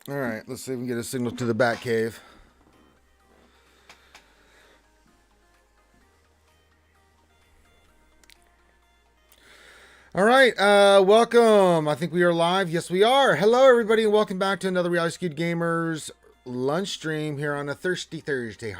All right, let's see if we can get a signal to the bat cave. All right, welcome. I think we are live. Yes, we are. Hello, everybody, and welcome back to another Reality Skewed Gamers lunch stream here on a Thirsty Thursday.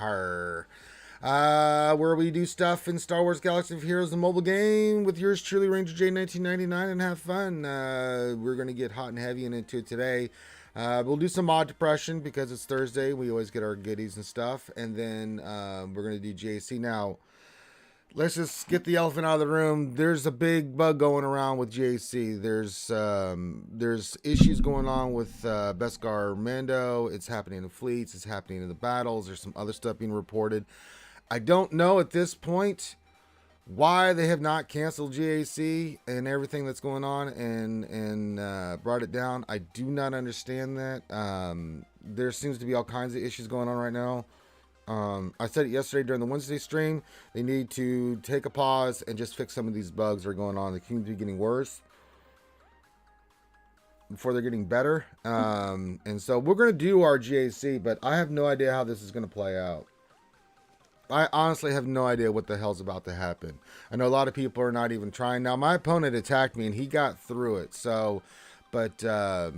Where we do stuff in Star Wars Galaxy of Heroes, the mobile game, with yours truly, Ranger J 1999, and have fun. We're going to get hot and heavy into it today. We'll do some mod depression because it's Thursday. We always get our goodies and stuff. And then we're going to do JC. Now, let's just get the elephant out of the room. There's a big bug going around with JC. There's issues going on with Beskar Mando. It's happening in fleets. It's happening in the battles. There's some other stuff being reported. I don't know at this point why they have not canceled GAC and everything that's going on and brought it down. I do not understand that. There seems to be all kinds of issues going on right now. I said it yesterday during the Wednesday stream. They need to take a pause and just fix some of these bugs that are going on. They seem to be getting worse before they're getting better. And so we're going to do our GAC, but I have no idea how this is going to play out. I honestly have no idea what the hell's about to happen. I know a lot of people are not even trying. Now, my opponent attacked me, and he got through it. So, but, yeah,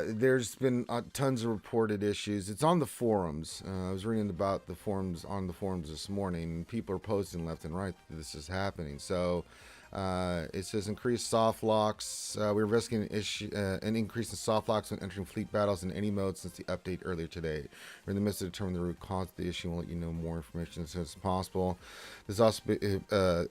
there's been tons of reported issues. It's on the forums. I was reading about the forums on the forums this morning. People are posting left and right that this is happening. So, it says increased soft locks. We're risking an increase in soft locks when entering fleet battles in any mode since the update earlier today. We're in the midst of determining the root cause of the issue. We'll let you know more information as soon as possible. This also appears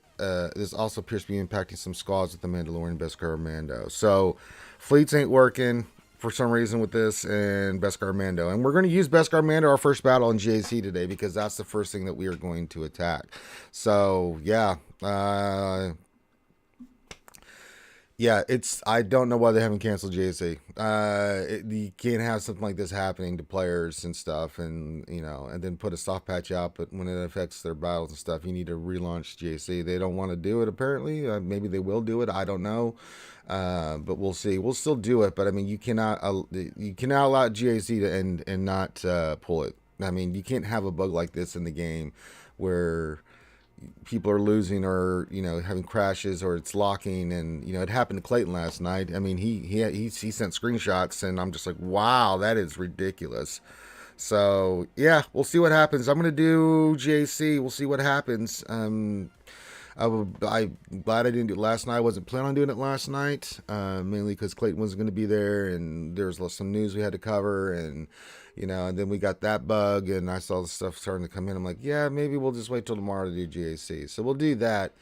to be impacting some squads with the Mandalorian Beskar Mando. So fleets ain't working for some reason with this and Beskar Mando. And we're going to use Beskar Mando our first battle in JC today because that's the first thing that we are going to attack. So yeah, yeah, I don't know why they haven't canceled JC. You can't have something like this happening to players and stuff, and and then put a soft patch out. But when it affects their battles and stuff, you need to relaunch JC. They don't want to do it apparently. Maybe they will do it. I don't know, but we'll see. We'll still do it, but I mean, you cannot allow JC to end and not pull it. I mean, you can't have a bug like this in the game where people are losing or having crashes or it's locking, and it happened to Clayton last night. I mean, he sent screenshots and I'm just like, wow, that is ridiculous. So yeah, we'll see what happens. I'm gonna do JC. We'll see what happens. I'm glad I didn't do it last night. I wasn't planning on doing it last night, mainly because Clayton wasn't going to be there, and there was some news we had to cover, and and then we got that bug, and I saw the stuff starting to come in. I'm like, yeah, maybe we'll just wait till tomorrow to do GAC. So we'll do that.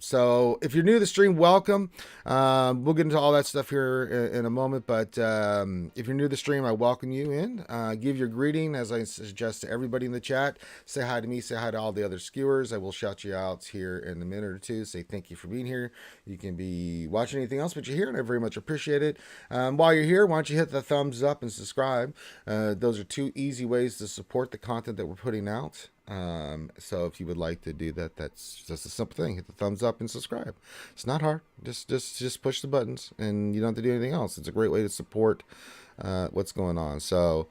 So if you're new to the stream, welcome. We'll get into all that stuff here in a moment, but if you're new to the stream, I welcome you in. Give your greeting, as I suggest to everybody in the chat. Say hi to me, say hi to all the other skewers. I will shout you out here in a minute or two. Say thank you for being here. You can be watching anything else, but you're here, and I very much appreciate it. While you're here, why don't you hit the thumbs up and subscribe? Those are two easy ways to support the content that we're putting out. So if you would like to do that, that's just a simple thing. Hit the thumbs up and subscribe. It's not hard. Just push the buttons, and you don't have to do anything else. It's a great way to support what's going on. So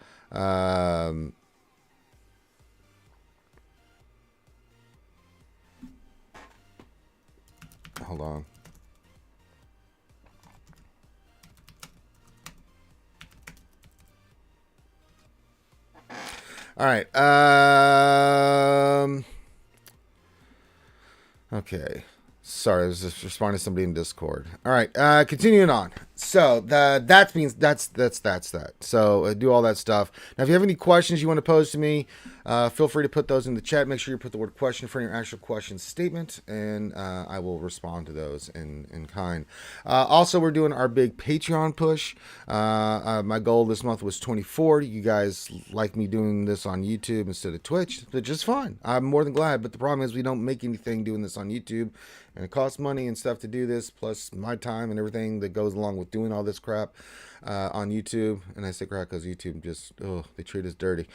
hold on. All right. Okay. Sorry, I was just responding to somebody in Discord. All right. Continuing on. So that means that's that. So do all that stuff. Now, if you have any questions you want to pose to me, feel free to put those in the chat. Make sure you put the word question for your actual question statement, and I will respond to those in kind. Also, we're doing our big Patreon push. My goal this month was 24. You guys like me doing this on YouTube instead of Twitch, which is fine. I'm more than glad. But the problem is we don't make anything doing this on YouTube, and it costs money and stuff to do this, plus my time and everything that goes along with doing all this crap on YouTube. And I say crap because YouTube just, they treat us dirty.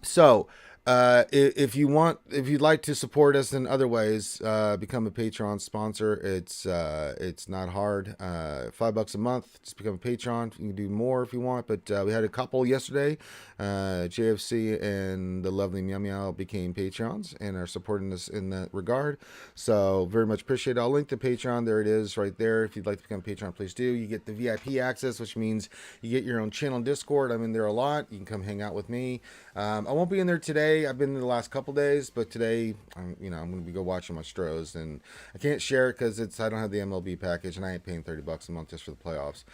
So If you'd like to support us in other ways, become a Patreon sponsor. It's not hard. $5 a month. Just become a Patreon. You can do more if you want. But we had a couple yesterday. JFC and the lovely Meow Meow became Patreons and are supporting us in that regard. So very much appreciate it. I'll link the Patreon. There it is right there. If you'd like to become a Patreon, please do. You get the VIP access, which means you get your own channel in Discord. I'm in there a lot. You can come hang out with me. I won't be in there today. I've been in the last couple days, but today, I'm going to go watching my Stros, and I can't share it because I don't have the MLB package, and I ain't paying $30 a month just for the playoffs.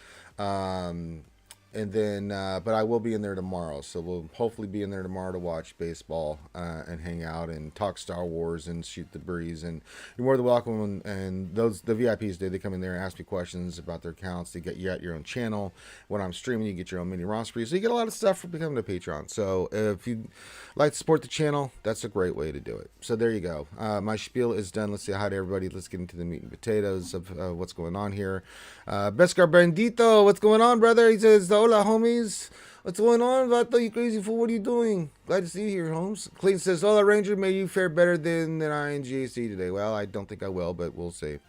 And then, but I will be in there tomorrow, so we'll hopefully be in there tomorrow to watch baseball and hang out and talk Star Wars and shoot the breeze. And you're more than welcome. And the VIPs they come in there and ask me questions about their accounts. They get you at your own channel. When I'm streaming, you get your own mini roster. So you get a lot of stuff for becoming a Patreon. So if you'd like to support the channel, that's a great way to do it. So there you go. My spiel is done. Let's say hi to everybody. Let's get into the meat and potatoes of what's going on here. Bescar Bandito, what's going on, brother? He says, hola, homies. What's going on, Vato? You crazy fool? What are you doing? Glad to see you here, Holmes. Clayton says, hola, Ranger. May you fare better than I in GAC today. Well, I don't think I will, but we'll see.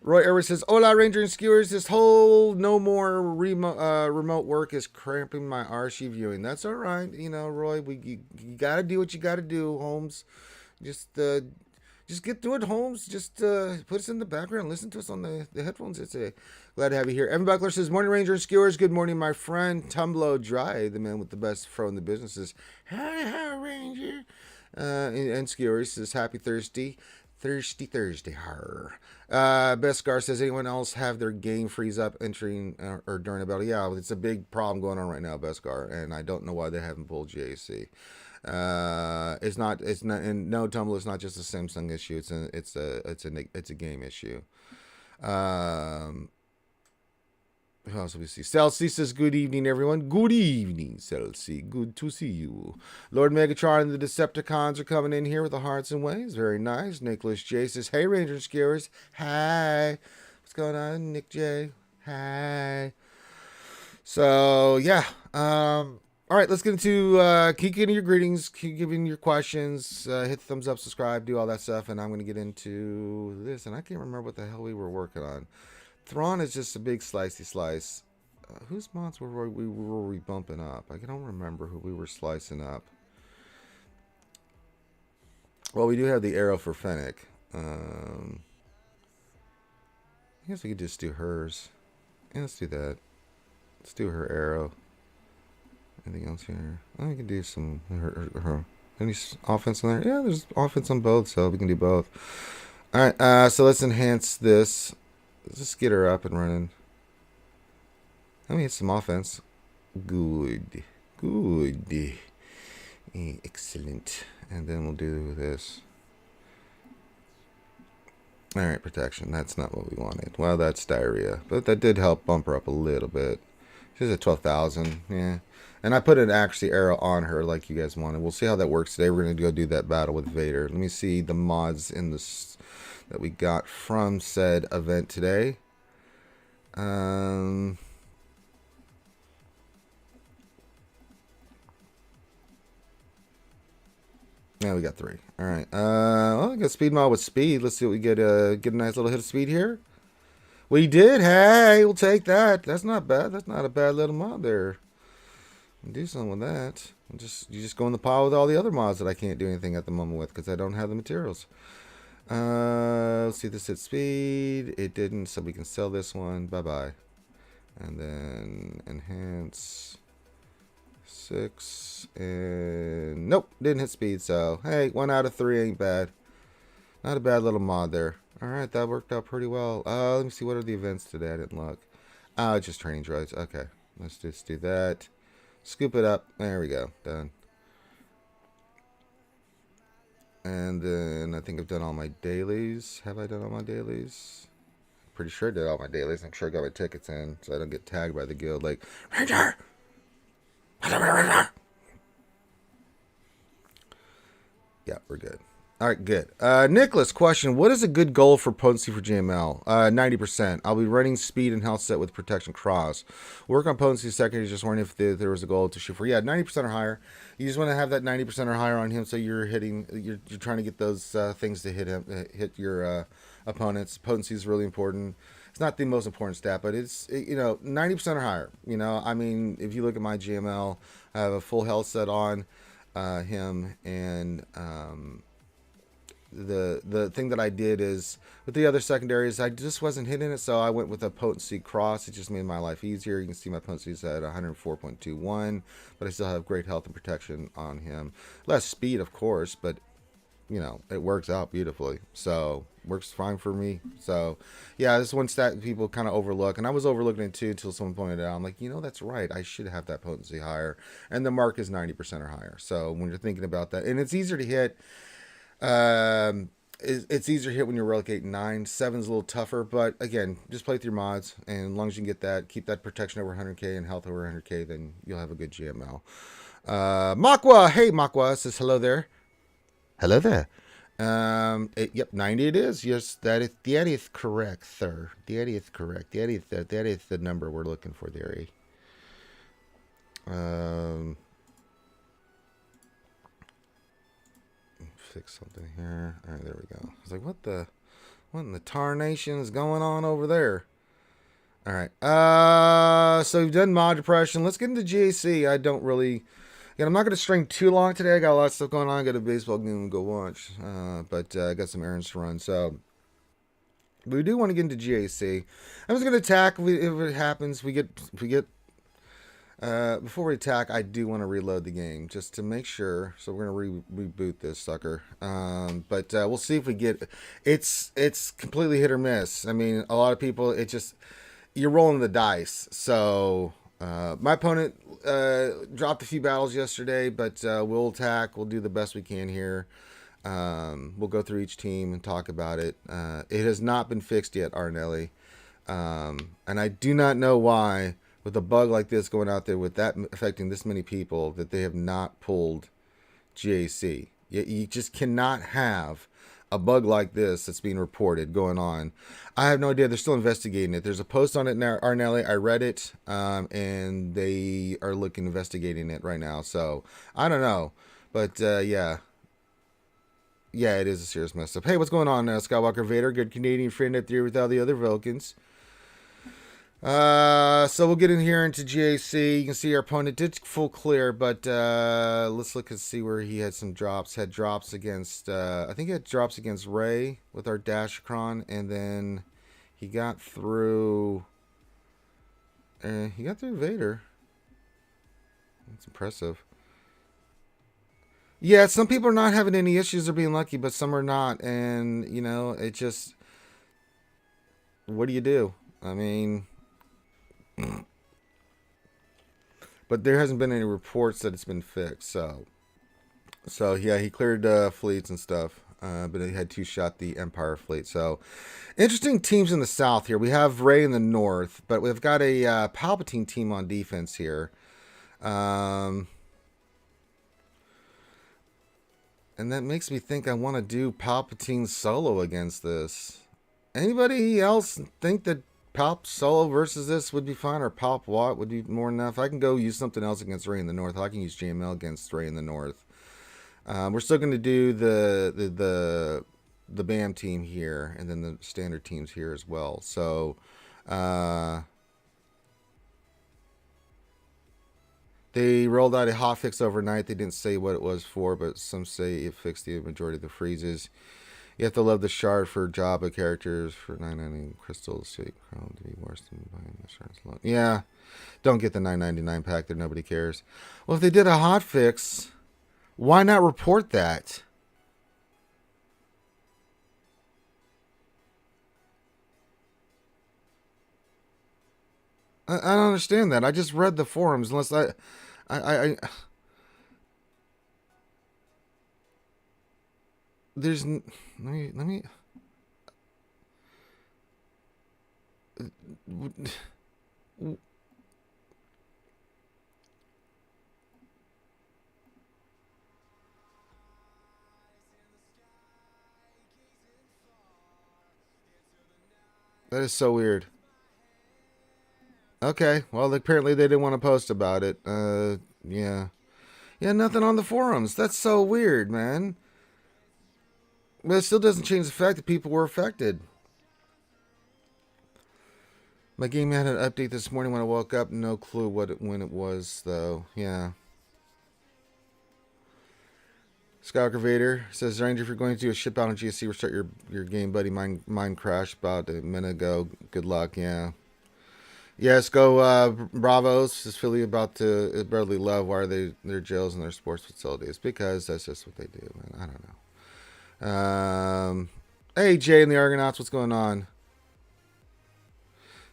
Roy Irwin says, hola, Ranger and Skewers. This whole no more remote work is cramping my RSG viewing. That's all right. Roy, you got to do what you got to do, Holmes. Just get through it, Holmes. Just put us in the background. Listen to us on the headphones. Glad to have you here. Evan Buckler says, morning, Ranger and Skewers. Good morning, my friend. Tumblo Dry, the man with the best fro in the business, says, hi, Ranger. And Skewers says, happy Thursday. Thursday. Beskar says, anyone else have their game freeze up entering or during a battle? Yeah, it's a big problem going on right now, Beskar, and I don't know why they haven't pulled GAC. It's not, and no, Tumble, it's not just a Samsung issue. It's a game issue. Who else do we see? Celsi says, good evening, everyone. Good evening, Celsi. Good to see you. Lord Megatron and the Decepticons are coming in here with the hearts and waves. Very nice. Nicholas J says, hey, Ranger Skewers. Hi. What's going on, Nick J? Hi. So, yeah. All right, let's get into, keep getting your greetings, keep giving your questions, hit the thumbs up, subscribe, do all that stuff, and I'm going to get into this, and I can't remember what the hell we were working on. Thrawn is just a big slicey slice. Whose mods were we bumping up? I don't remember who we were slicing up. Well, we do have the arrow for Fennec. I guess we could just do hers. Yeah, let's do that. Let's do her arrow. Anything else here? Oh, we can do some her. Any offense on there? Yeah, there's offense on both, so we can do both. All right, so let's enhance this. Let's just get her up and running. Let me hit some offense. Good. Excellent. And then we'll do this. All right, protection. That's not what we wanted. Well, that's diarrhea, but that did help bump her up a little bit. She's at 12,000. Yeah. And I put an actually arrow on her like you guys wanted. We'll see how that works today. We're going to go do that battle with Vader. Let me see the mods in this that we got from said event today. Yeah, we got 3. All right. Well, I got speed mod with speed. Let's see what we get. Get a nice little hit of speed here. We did. Hey, we'll take that. That's not bad. That's not a bad little mod there. Do something with that. You just go in the pile with all the other mods that I can't do anything at the moment with because I don't have the materials. Let's see, this hit speed. It didn't, so we can sell this one. Bye-bye. And then enhance 6. And nope, didn't hit speed. So, hey, 1 out of 3 ain't bad. Not a bad little mod there. All right, that worked out pretty well. Let me see, what are the events today? I didn't look. Oh, just training droids. Okay, let's just do that. Scoop it up. There we go. Done. And then I think I've done all my dailies. Have I done all my dailies? Pretty sure I did all my dailies. I'm sure I got my tickets in, so I don't get tagged by the guild like, Ranger! Yeah, we're good. All right, good. Nicholas, question: what is a good goal for potency for GML? 90%. I'll be running speed and health set with protection cross. Work on potency second. Just wondering if there was a goal to shoot for. Yeah, 90% or higher. You just want to have that 90% or higher on him, so you're hitting. You're trying to get those things to hit him, hit your opponents. Potency is really important. It's not the most important stat, but it's 90% or higher. I mean, if you look at my GML, I have a full health set on him, and the thing that I did is with the other secondaries, I just wasn't hitting it, so I went with a potency cross. It just made my life easier. You can see my potency is at 104.21, but I still have great health and protection on him. Less speed, of course, but it works out beautifully. So works fine for me. So yeah, this is one stat people kind of overlook, and I was overlooking it too until someone pointed it out. I'm like, that's right. I should have that potency higher, and the mark is 90% or higher. So when you're thinking about that, and it's easier to hit. It's easier to hit when you're relegating 9. 7's a little tougher, but again, just play with your mods, and as long as you can get that, keep that protection over 100k and health over 100k, then you'll have a good GML. Makwa, hey Makwa says hello there. Hello there. Yep, 90 it is. Yes, that is correct, sir. That is correct. That is the number we're looking for there. Fix something here. All right, there we go. I was like, what in the tarnation is going on over there? All right. So we've done mod depression. Let's get into GAC. I don't really. I'm not going to string too long today. I got a lot of stuff going on. I got a baseball game to go watch. But I got some errands to run. So we do want to get into GAC. I'm just going to attack. If it happens, we get. Before we attack, I do want to reload the game just to make sure. So we're gonna reboot this sucker. But we'll see if we get. It's completely hit or miss. I mean, a lot of people. It just you're rolling the dice. So my opponent dropped a few battles yesterday, but we'll attack. We'll do the best we can here. We'll go through each team and talk about it. It has not been fixed yet, Arnelli, and I do not know why. With a bug like this going out there with that affecting this many people, that they have not pulled GAC. You just cannot have a bug like this that's being reported going on. I have no idea. They're still investigating it. There's a post on it now, Arnelli. I read it, and they are investigating it right now. So I don't know, but yeah, it is a serious mess up. Hey, what's going on, Skywalker Vader? Good Canadian friend up there with all the other Vulcans. So we'll get in here into GAC. You can see our opponent did full clear, but let's look and see where he had some drops. Had drops against, I think he had drops against Ray with our Dashcron, and then he got through. He got through Vader. That's impressive. Yeah, some people are not having any issues or being lucky, but some are not, and it just. What do you do? I mean. But there hasn't been any reports that it's been fixed. So yeah, he cleared fleets and stuff. But he had 2-shot the Empire fleet. So interesting teams in the south here. We have Ray in the north, but we've got a Palpatine team on defense here. And that makes me think I want to do Palpatine solo against this. Anybody else think that Palp solo versus this would be fine, or Palp Watt would be more enough? I can go use something else against Ray in the north. I can use JML against Ray in the north. We're still going to do the BAM team here, and then the standard teams here as well. So they rolled out a hotfix overnight. They didn't say what it was for, but some say it fixed the majority of the freezes. You have to love the shard for Jabba characters for 999 crystals. So Chrome to be worse than buying the shards alone. Yeah, don't get the 999 pack there. Nobody cares. Well, if they did a hotfix, why not report that? I don't understand that. I just read the forums. Unless I there's let me That is so weird. Okay, well, apparently they didn't want to post about it. Yeah. Yeah, nothing on the forums. That's so weird, man. But it still doesn't change the fact that people were affected. My game had an update this morning when I woke up. No clue when it was, though. Yeah. Skywalker Vader says, Ranger, if you're going to do a ship out on GSC, restart your game, buddy. Mine crashed about a minute ago. Good luck, yeah. Yes, go Bravos. Is Philly about to brotherly love? Why are their jails and their sports facilities? Because that's just what they do, man. I don't know. Hey, Jay and the Argonauts, what's going on?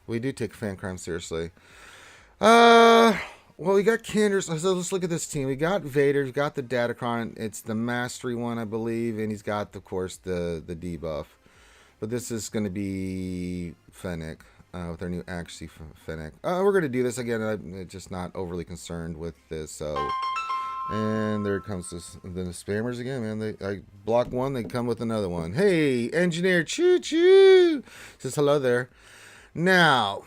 We do take fan crime seriously. Well, we got Kenders. So let's look at this team. We got Vader. We got the Datacron. It's the Mastery one, I believe, and he's got, of course, the debuff. But this is going to be Fennec with our new Accuracy Fennec. We're going to do this again. I'm just not overly concerned with this. So, and there comes the spammers again, man. I block one, they come with another one. Hey, Engineer Choo Choo says hello there. Now,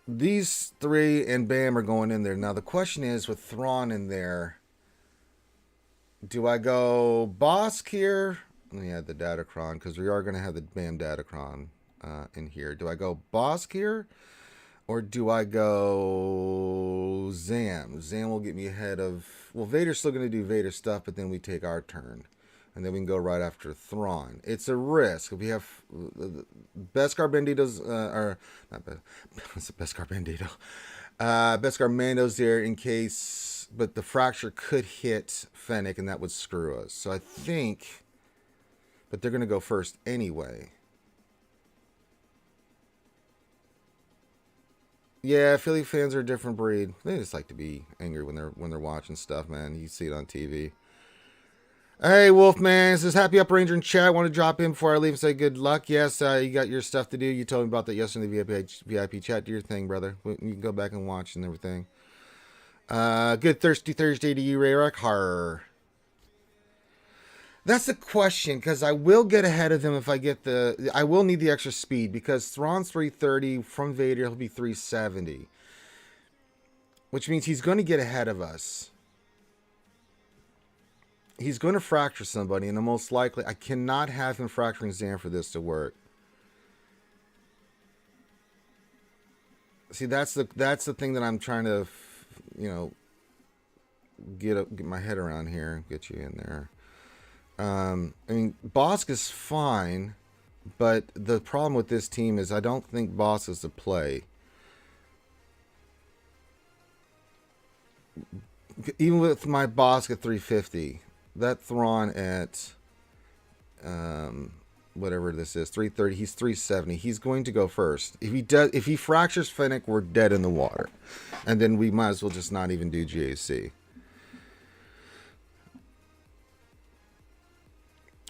these three and Bam are going in there. Now, the question is, with Thrawn in there, do I go Bosk here? Let me add the Datacron, because we are going to have the Bam Datacron in here. Do I go Bosk here? Or do I go Zam? Zam will get me ahead of... Well, Vader's still going to do Vader stuff, but then we take our turn. And then we can go right after Thrawn. It's a risk. If we have Beskar Banditos, or not Beskar Bandito, Beskar Mandos there in case, but the fracture could hit Fennec and that would screw us. So I think, but they're going to go first anyway. Yeah, Philly fans are a different breed. They just like to be angry when they're watching stuff, man. You see it on TV. Hey, Wolfman says, happy Up Ranger in chat. Want to drop in before I leave and say good luck? Yes, you got your stuff to do. You told me about that yesterday in the VIP chat. Do your thing, brother. You can go back and watch and everything. Good Thirsty Thursday to you, Rayrock. Har. That's the question, because I will get ahead of them if I get the... I will need the extra speed, because Thrawn's 330. From Vader, he'll be 370. Which means he's going to get ahead of us. He's going to fracture somebody, and the most likely, I cannot have him fracturing Zam for this to work. See, that's the thing that I'm trying to, get my head around here, get you in there. I mean, Bosk is fine, but the problem with this team is I don't think Bosk is the play. Even with my Bosk at 350. That Thrawn at whatever this is, 330, he's 370. He's going to go first. If he fractures Fennec, we're dead in the water. And then we might as well just not even do GAC.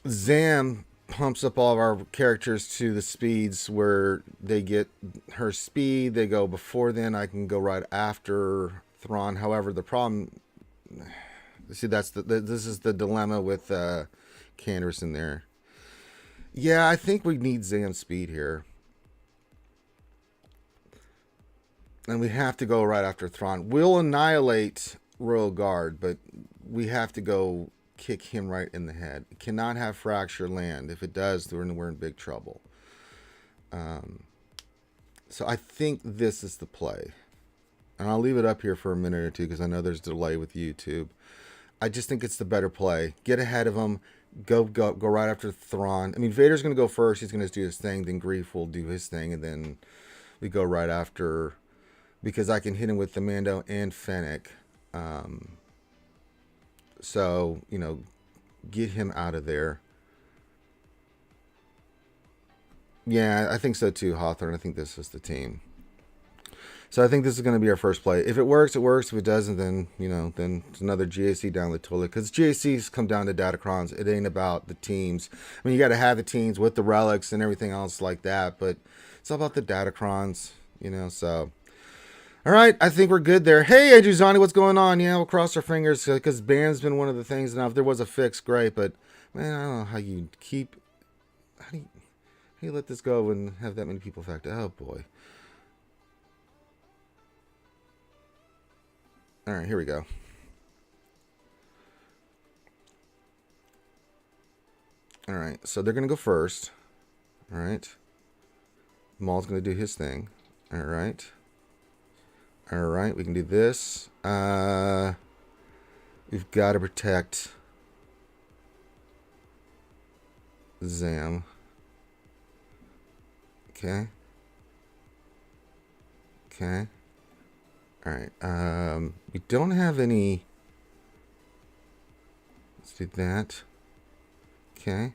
Zam pumps up all of our characters to the speeds where they get her speed. They go before then. I can go right after Thrawn. However, the problem... See, this is the dilemma with Canderous in there. Yeah, I think we need Zam speed here. And we have to go right after Thrawn. We'll annihilate Royal Guard, but we have to go kick him right in the head. It cannot have fracture land. If it does, we're in big trouble. So I think this is the play. And I'll leave it up here for a minute or two because I know there's a delay with YouTube. I just think it's the better play. Get ahead of him. Go right after Thrawn. I mean, Vader's going to go first. He's going to do his thing. Then Grief will do his thing. And then we go right after... Because I can hit him with the Mando and Fennec. So, get him out of there. Yeah, I think so too, Hawthorne. I think this is the team. So I think this is going to be our first play. If it works, it works. If it doesn't, then, then it's another GAC down the toilet. Because GACs come down to Datacrons. It ain't about the teams. I mean, you got to have the teams with the relics and everything else like that. But it's all about the Datacrons, so... All right, I think we're good there. Hey, Andrew Zani, what's going on? Yeah, we'll cross our fingers because Ban's been one of the things. Now, if there was a fix, great. But, man, I don't know how you keep how do you let this go and have that many people affected? Oh boy. All right, here we go. All right, so they're gonna go first. All right. Maul's gonna do his thing. All right. All right, we can do this. We've got to protect Zam. Okay. Okay. All right. We don't have any. Let's do that. Okay.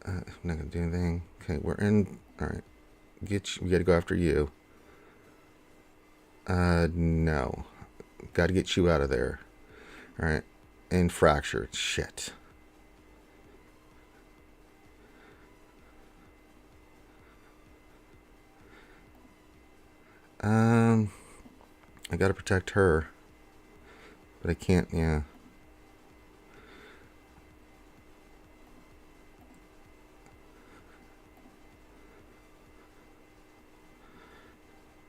I'm not gonna do anything. Okay, we're in. All right. We gotta go after you. No. Gotta get you out of there. All right. And fractured. Shit. I gotta protect her. But I can't, yeah.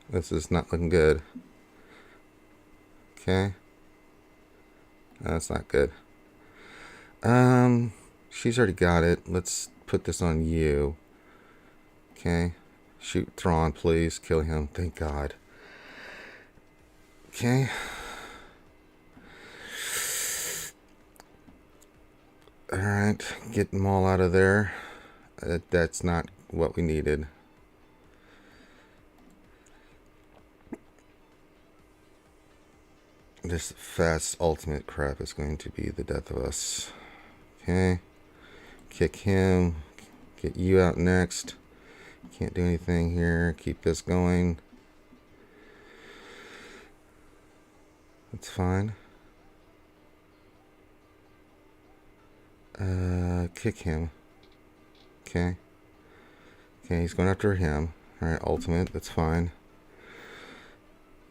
This is not looking good. Okay. That's not good. She's already got it. Let's put this on you. Okay. Shoot Thrawn, please. Kill him. Thank God. Okay. Alright. Get them all out of there. That's not what we needed. This fast ultimate crap is going to be the death of us. Okay. Kick him. Get you out next. Can't do anything here. Keep this going. That's fine. Kick him. Okay. Okay, he's going after him. Alright, ultimate. That's fine.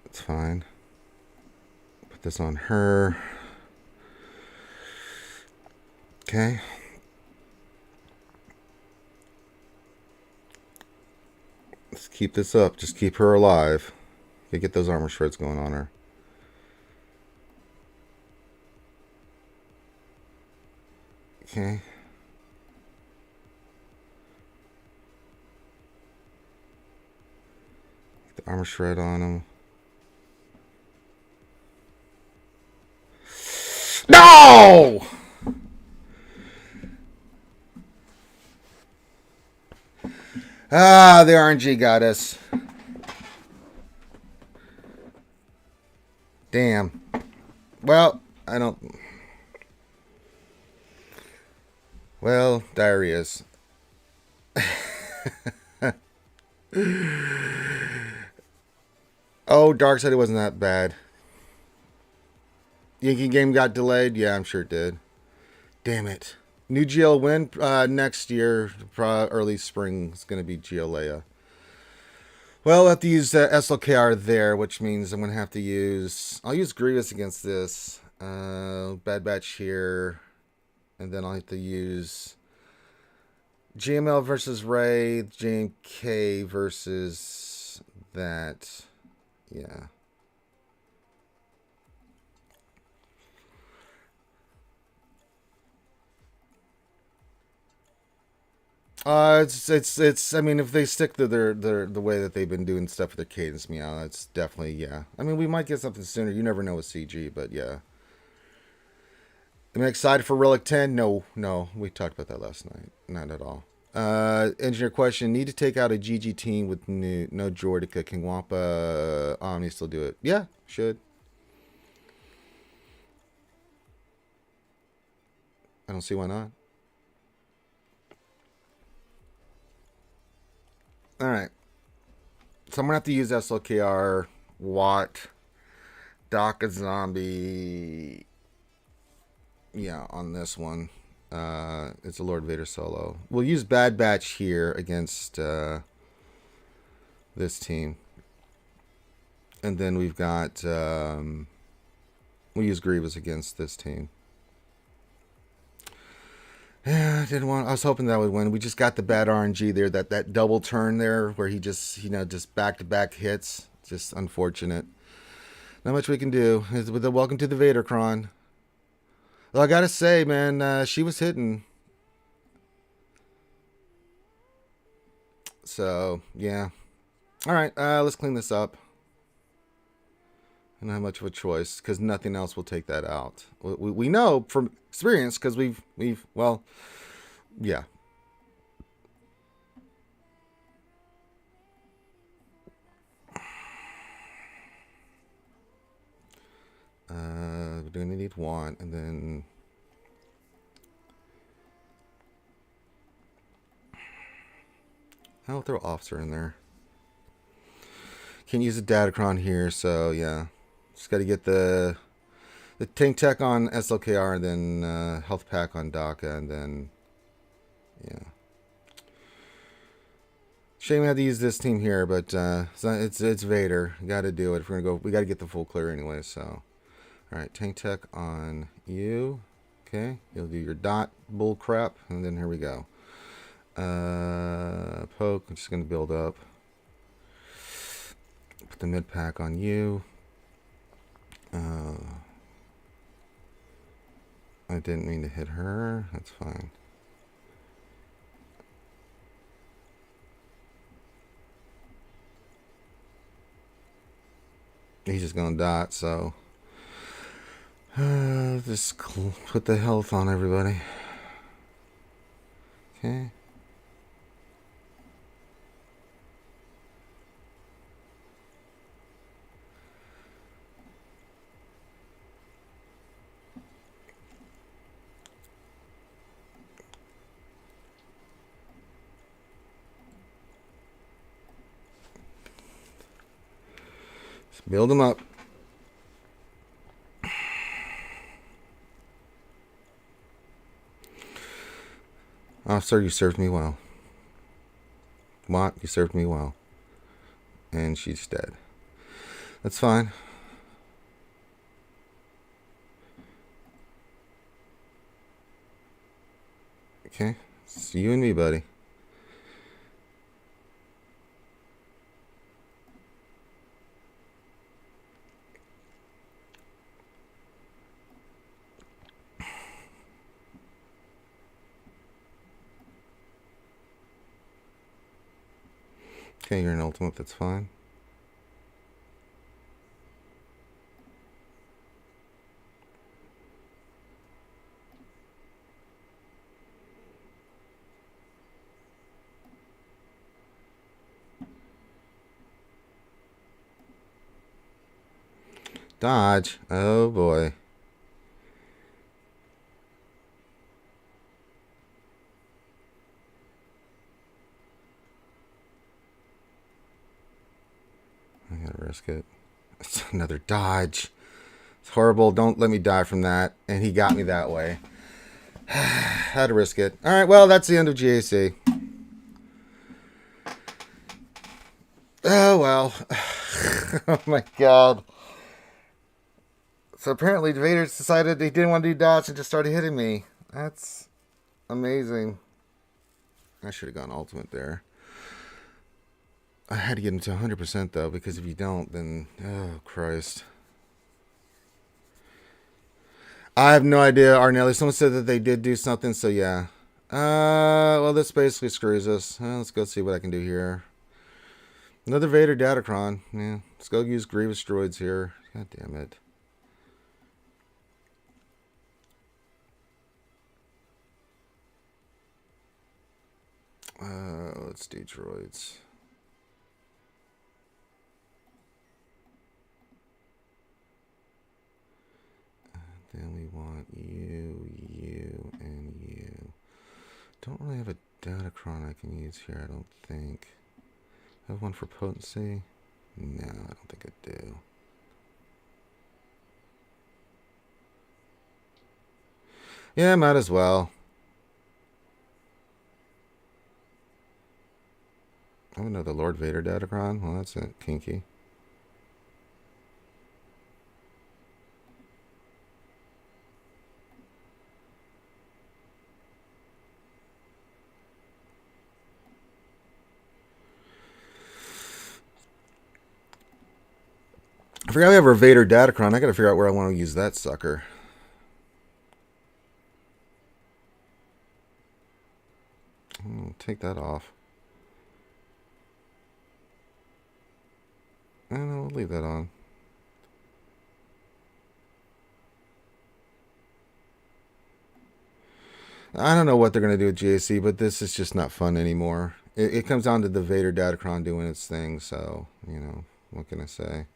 That's fine. Put this on her. Okay. Let's keep this up. Just keep her alive. Okay, get those armor shreds going on her. Okay. Get the armor shred on him. No! Ah, the RNG got us. Damn. Well, I don't... Well, diarrheas. Oh, Darkseid, it wasn't that bad. Yankee game got delayed? Yeah, I'm sure it did. Damn it. New GL win next year, early spring, is going to be GLA. Well, I'll have to use SLKR there, which means I'm going to have to use... I'll use Grievous against this. Bad Batch here. And then I'll have to use GML versus Ray, JMK versus that. Yeah. It's. I mean, if they stick to the way that they've been doing stuff with their cadence meow, that's definitely, yeah. I mean, we might get something sooner. You never know with CG, but yeah. Am I excited for Relic 10? No. We talked about that last night. Not at all. Engineer question: need to take out a GG team with no Jordica. Can Wampa Omni still do it? Yeah, should. I don't see why not. Alright. So I'm going to have to use SLKR, Watt, Doc a Zombie. Yeah, on this one. It's a Lord Vader solo. We'll use Bad Batch here against this team. And then we've got... we'll use Grievous against this team. Yeah, I didn't want. I was hoping that would win. We just got the bad RNG there. That double turn there where he just just back to back hits. Just unfortunate. Not much we can do. With the welcome to the Vadercron. Well, I gotta say, man, she was hitting. So yeah. All right, let's clean this up. I don't have much of a choice because nothing else will take that out. We know from experience because we've well, yeah. We're gonna need one, and then I'll throw officer in there. Can't use a Datacron here, so yeah. Just got to get the tank tech on SLKR, and then health pack on DACA, and then yeah. Shame we had to use this team here, but it's Vader. Got to do it. If we're gonna go, we got to get the full clear anyway. So, all right, tank tech on you. Okay, you'll do your dot bull crap, and then here we go. Poke. I'm just gonna build up. Put the mid pack on you. I didn't mean to hit her. That's fine. He's just gonna dot, so just put the health on everybody. Okay. Just build them up. Officer, you served me well. Watt, you served me well. And she's dead. That's fine. Okay. It's you and me, buddy. Okay, you're an ultimate, that's fine. Dodge. Oh boy. I gotta risk it. It's another dodge. It's horrible. Don't let me die from that. And he got me that way. Had to risk it. Alright, well, that's the end of GAC. Oh, well. Oh, my God. So apparently, the Vaders decided they didn't want to do dots and just started hitting me. That's amazing. I should have gone ultimate there. I had to get him to 100% though, because if you don't, then oh Christ. I have no idea, Arnelli. Someone said that they did do something, so yeah. Well, this basically screws us. Let's go see what I can do here. Another Vader Datacron. Yeah, let's go use Grievous Droids here. God damn it. Let's do droids. Then we want you, and you. Don't really have a Datacron I can use here, I don't think. I have one for potency? No, I don't think I do. Yeah, might as well. Oh, another Lord Vader Datacron? Well, that's kinky. I forgot we have our Vader Datacron. I gotta figure out where I want to use that sucker. Take that off. And we'll leave that on. I don't know what they're going to do with GAC, but this is just not fun anymore. It comes down to the Vader Datacron doing its thing, so, you know, what can I say?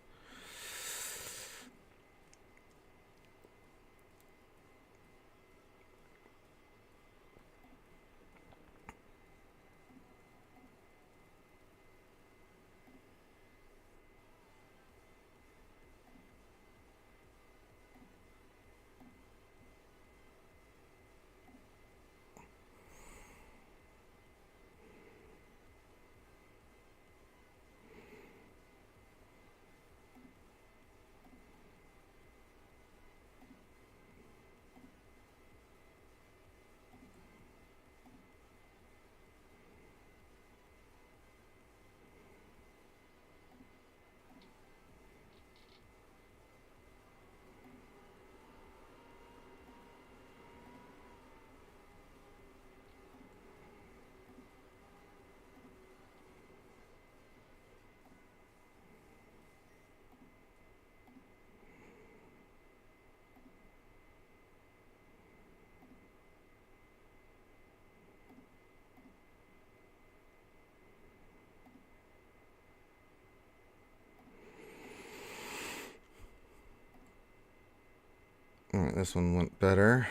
Alright, this one went better.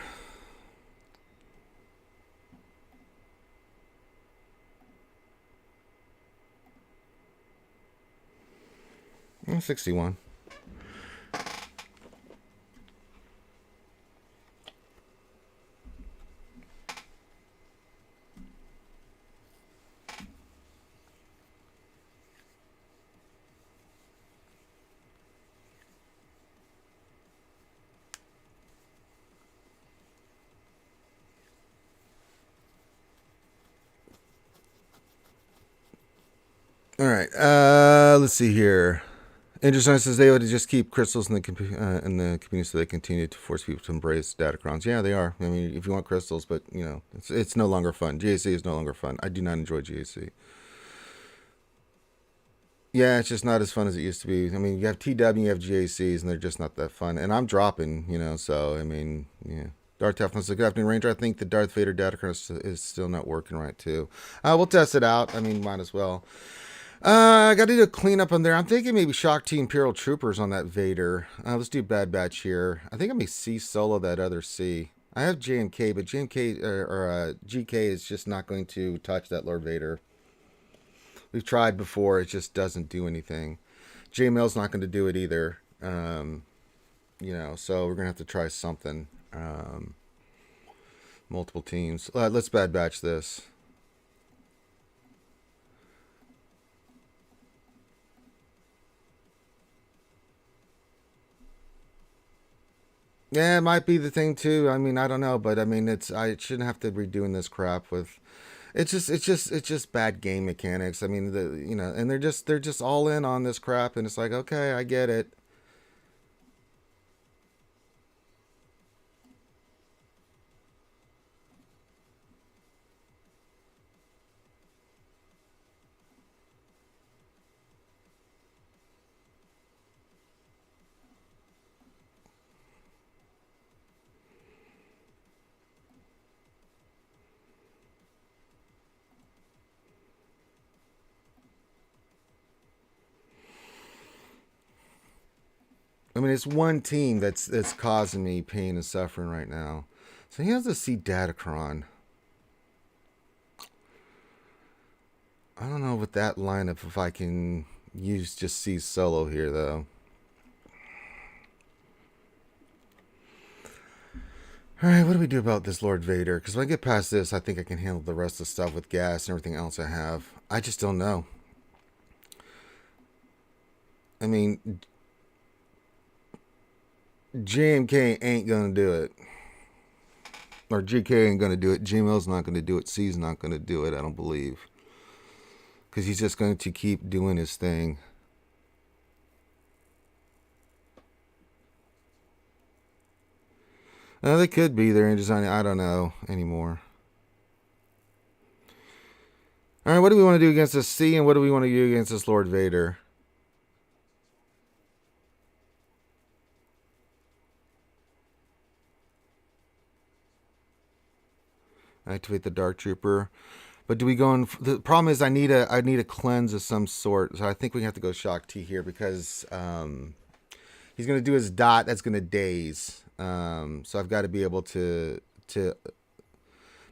Oh, 61. All right. Let's see here. Interesting says they ought to just keep crystals in the community so they continue to force people to embrace datacrons. Yeah, they are. I mean, if you want crystals, but you know, it's no longer fun. GAC is no longer fun. I do not enjoy GAC. Yeah, it's just not as fun as it used to be. I mean, you have TW, you have GACs, and they're just not that fun. And I'm dropping, you know, so I mean, yeah. Darth Teflon says, good afternoon, Ranger. I think the Darth Vader datacron is still not working right, too. We'll test it out. I mean, might as well. I got to do a cleanup on there. I'm thinking maybe Shock T Imperial Troopers on that Vader. Let's do Bad Batch here. I think I may C solo that other C. I have JMK, but JMK or GK is just not going to touch that Lord Vader. We've tried before. It just doesn't do anything. JML's not going to do it either. You know, so we're going to have to try something. Multiple teams. Let's Bad Batch this. Yeah, it might be the thing too. I mean, I don't know, but I mean, I shouldn't have to be doing this crap with. It's just bad game mechanics. I mean, you know, and they're just all in on this crap, and it's like, okay, I get it. I mean, it's one team that's causing me pain and suffering right now. So he has to see Datacron. I don't know with that lineup if I can use just C solo here though. Alright, what do we do about this Lord Vader? Because when I get past this, I think I can handle the rest of the stuff with gas and everything else I have. I just don't know. I mean, JMK ain't going to do it. Or GK ain't going to do it. GML's not going to do it. C's not going to do it, I don't believe. Because he's just going to keep doing his thing. They could be there in design. I don't know anymore. All right, what do we want to do against this C, and what do we want to do against this Lord Vader? Activate the Dark Trooper. But do we go in? The problem is I need a cleanse of some sort. So I think we have to go Shock T here because he's going to do his dot. That's going to daze. So I've got to be able to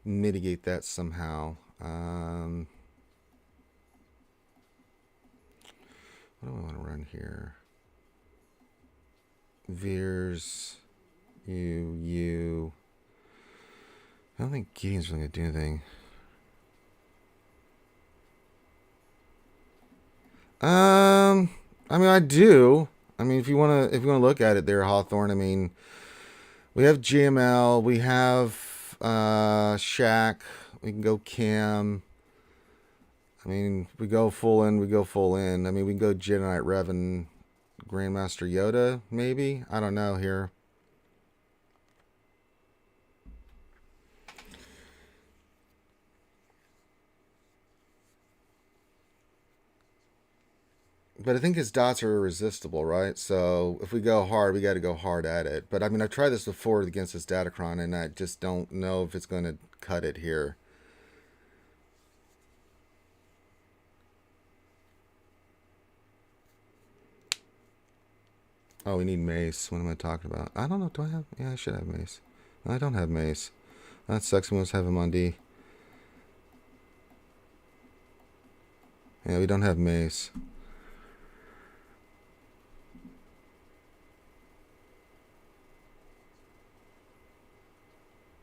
mitigate that somehow. What do I want to run here? Veers, you. I don't think Gideon's really going to do anything. I mean, I do. I mean, if you wanna look at it, there, Hawthorne. I mean, we have GML, we have Shaq. We can go Cam. I mean, we go full in. We go full in. I mean, we can go Jedi Knight Revan, Grandmaster Yoda, maybe. I don't know here. But I think his dots are irresistible, right? So if we go hard, we got to go hard at it. But I mean, I've tried this before against this Datacron, and I just don't know if it's going to cut it here. Oh, we need mace. What am I talking about? I don't know. Do I have? Yeah, I should have mace. No, I don't have mace. That sucks. We must have him on D. Yeah, we don't have mace.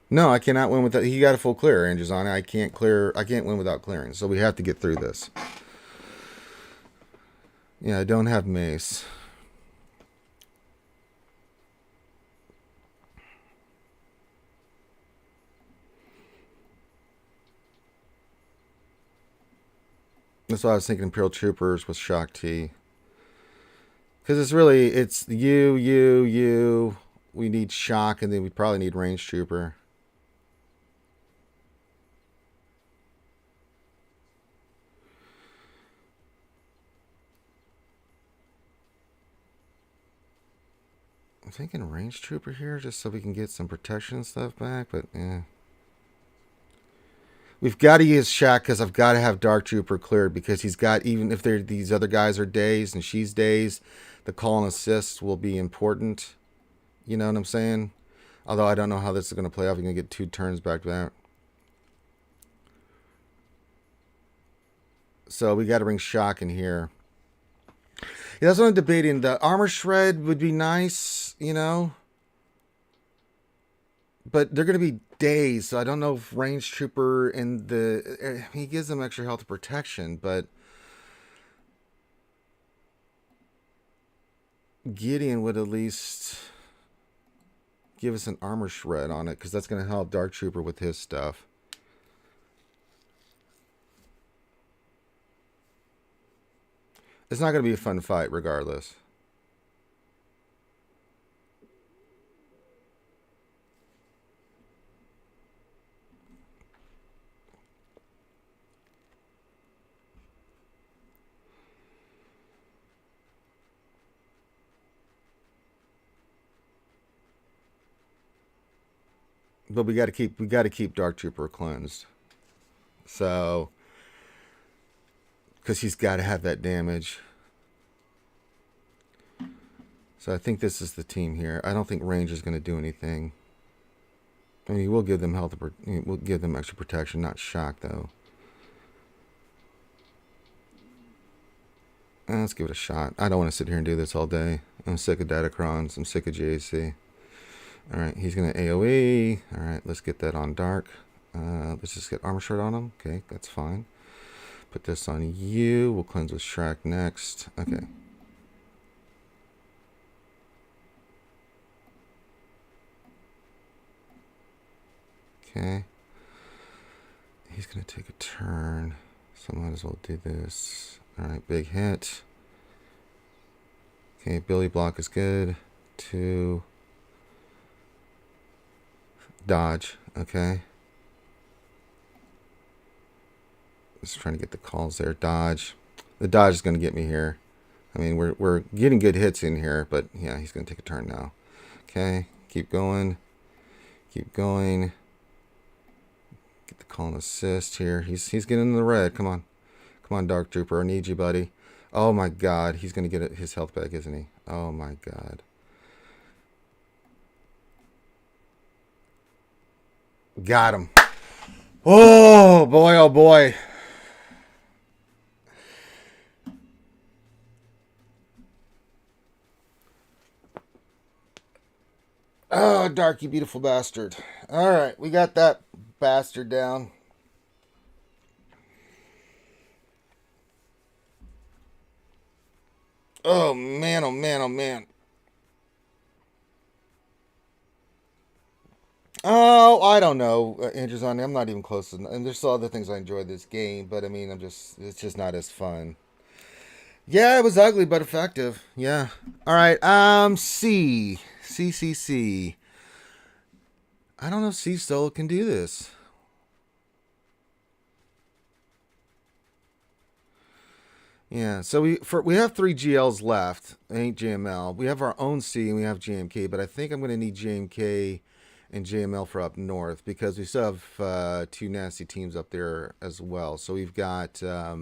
No, I cannot win without. He got a full clear, Andrews on it. I can't clear. I can't win without clearing. So we have to get through this. Yeah, I don't have mace. That's why I was thinking Imperial Troopers with Shock T. Because it's you. We need Shock, and then we probably need Range Trooper. I'm thinking Range Trooper here, just so we can get some protection and stuff back, but yeah. We've got to use Shaq because I've got to have Dark Trooper cleared because he's got, even if these other guys are dazed and she's dazed, the call and assist will be important. You know what I'm saying? Although I don't know how this is going to play off. You're going to get 2 turns back to that. So we got to bring Shock in here. Yeah, that's what I'm debating. The armor shred would be nice, you know. But they're going to be dazed, so I don't know if Range Trooper and he gives them extra health protection, but Gideon would at least give us an armor shred on it because that's going to help Dark Trooper with his stuff. It's not going to be a fun fight regardless. But we got to keep Dark Trooper cleansed. So, because he's got to have that damage. So I think this is the team here. I don't think Range is going to do anything. I mean, we'll give them we'll give them extra protection, not Shock though. Let's give it a shot. I don't want to sit here and do this all day. I'm sick of Datacrons. I'm sick of JAC. Alright, he's going to AoE. Alright, let's get that on Dark. Let's just get Armor Shred on him. Okay, that's fine. Put this on you. We'll cleanse with Shrek next. Okay. Okay. He's going to take a turn. So I might as well do this. Alright, big hit. Okay, Billy block is good. 2. Dodge. Okay. Just trying to get the calls there. Dodge. The dodge is going to get me here. I mean, we're getting good hits in here, but yeah, he's going to take a turn now. Okay. Keep going. Keep going. Get the call and assist here. He's getting in the red. Come on. Come on, Dark Trooper. I need you, buddy. Oh, my God. He's going to get his health back, isn't he? Oh, my God. Got him. Oh, boy. Oh, boy. Oh, Darky, beautiful bastard. All right. We got that bastard down. Oh, man. Oh, man. Oh, man. Oh, I don't know, Andrew's on. I'm not even close to, and there's still other things I enjoyed this game, but I mean, it's just not as fun. Yeah, it was ugly but effective. Yeah. All right. C. I don't know if C Solo can do this. Yeah. So we have 3 GLs left. Ain't JML. We have our own C and we have JMK, but I think I'm going to need JMK and JML for up north because we still have 2 nasty teams up there as well. So we got a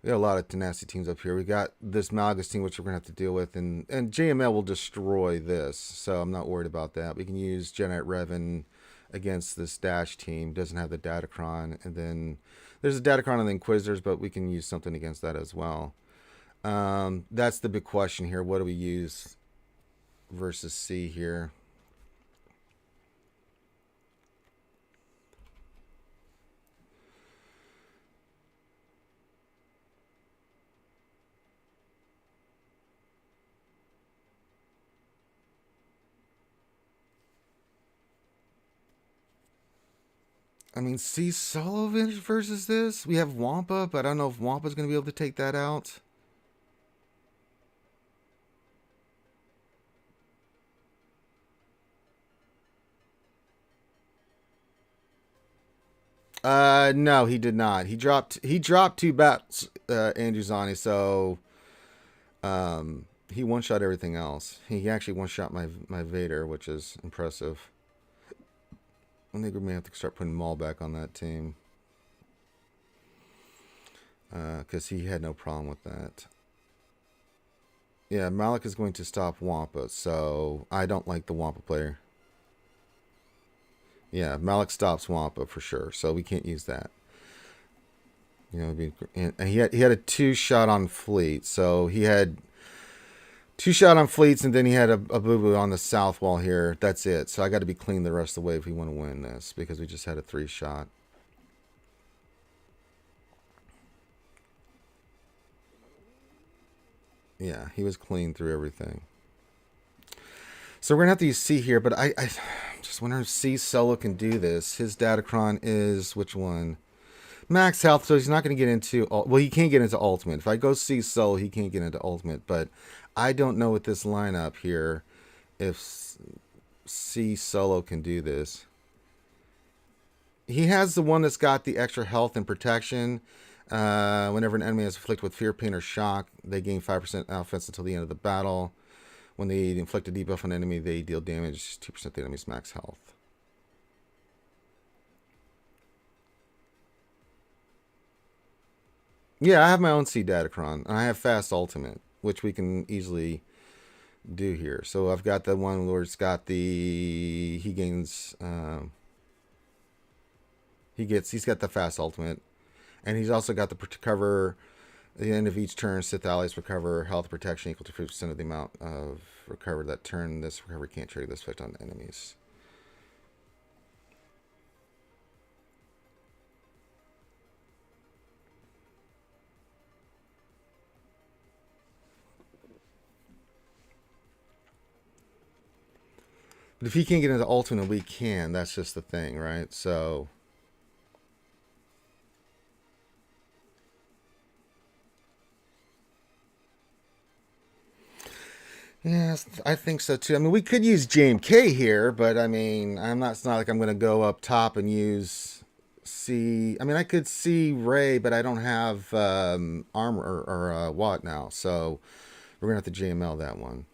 lot of nasty teams up here. We got this Malgus team, which we're gonna have to deal with, and JML will destroy this. So I'm not worried about that. We can use Jedi Revan against this Dash team. Doesn't have the Datacron, and then there's a Datacron on the Inquisitors, but we can use something against that as well. That's the big question here. What do we use versus C here? I mean, C Solo versus this? We have Wampa, but I don't know if Wampa's going to be able to take that out. No, he did not. He dropped 2 bats, Andrew Zani, so he one-shot everything else. He actually one-shot my Vader, which is impressive. I think we may have to start putting Maul back on that team. Because he had no problem with that. Yeah, Malik is going to stop Wampa, so I don't like the Wampa player. Yeah, Malik stops Wampa for sure, so we can't use that. You know, and he had a 2-shot on fleet, so he had 2-shot on fleets, and then he had a boo-boo on the south wall here. That's it. So I got to be clean the rest of the way if we want to win this, because we just had a 3-shot. Yeah, he was clean through everything. So we're going to have to use C here, but I just wonder if C Solo can do this. His Datacron is, which one? Max health, so he's not going to get into, well, he can't get into Ultimate. If I go C Solo, he can't get into Ultimate, but I don't know with this lineup here if C Solo can do this. He has the one that's got the extra health and protection. Whenever an enemy is afflicted with fear, pain, or shock, they gain 5% offense until the end of the battle. When they inflict a debuff on an enemy, they deal damage 2% of the enemy's max health. Yeah, I have my own C Datacron, and I have fast ultimate, which we can easily do here. So I've got the one where it's got the he got the fast ultimate, and he's also got the cover. At the end of each turn, Sith allies recover health protection equal to 50% of the amount of recovered that turn. This recovery can't trigger this effect on enemies. But if he can't get into ultimate, we can. That's just the thing, right? So Yes, I think so too. I mean, we could use JMK here, but I mean, I'm not. It's not like I'm going to go up top and use C. I mean, I could see Ray, but I don't have armor or Watt now, so we're gonna have to JML that one.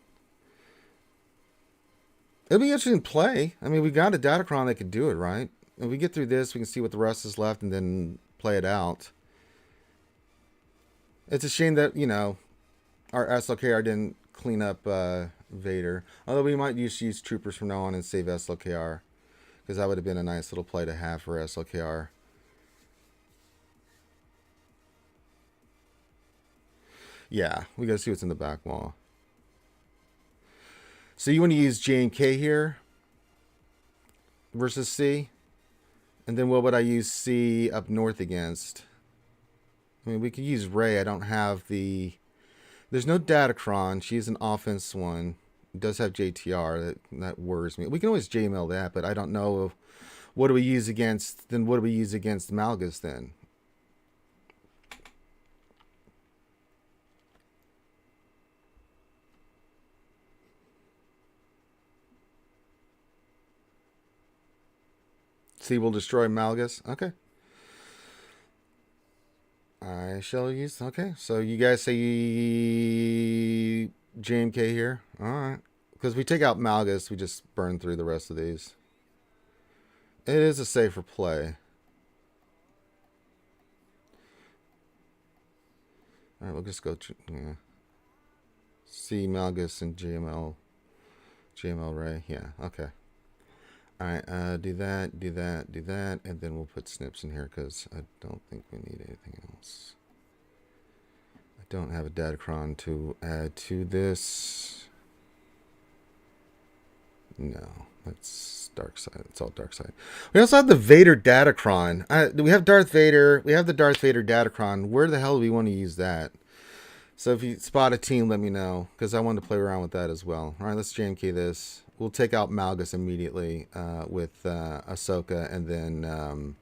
It'll be interesting to play. I mean, we got a Datacron that could do it, right? If we get through this, we can see what the rest is left, and then play it out. It's a shame that our SLKR didn't clean up Vader. Although we might use troopers from now on and save SLKR. Because that would have been a nice little play to have for SLKR. Yeah, we got to see what's in the back wall. So you want to use J and K here versus C? And then what would I use C up north against? I mean, we could use Ray. I don't have the... There's no Datacron. She's an offense one. It does have JTR. That worries me. We can always JML that, but I don't know. What do we use against? Then what do we use against Malgus then? C will destroy Malgus. Okay. I shall use... Okay, so you guys say JMK here? Alright. Because we take out Malgus, we just burn through the rest of these. It is a safer play. Alright, we'll just go to... Yeah. C, Malgus, and JML Ray. Yeah, okay. Alright, do that, and then we'll put snips in here because I don't think we need anything else. I don't have a Datacron to add to this. No, that's dark side. It's all dark side. We also have the Vader Datacron. We have Darth Vader. We have the Darth Vader Datacron. Where the hell do we want to use that? So if you spot a team, let me know because I want to play around with that as well. All right, let's JMK this. We'll take out Malgus immediately with Ahsoka, and then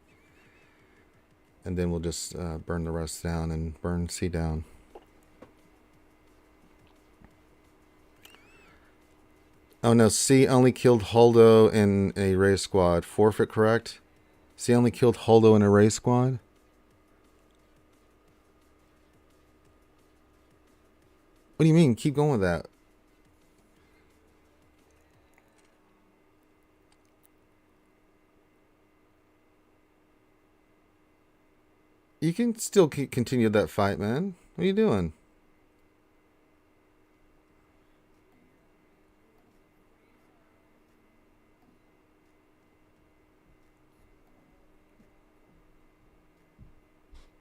we'll just burn the rest down and burn C down. Oh no, C only killed Holdo in a race squad. Forfeit, correct? C only killed Holdo in a race squad? What do you mean? Keep going with that. You can still continue that fight, man. What are you doing?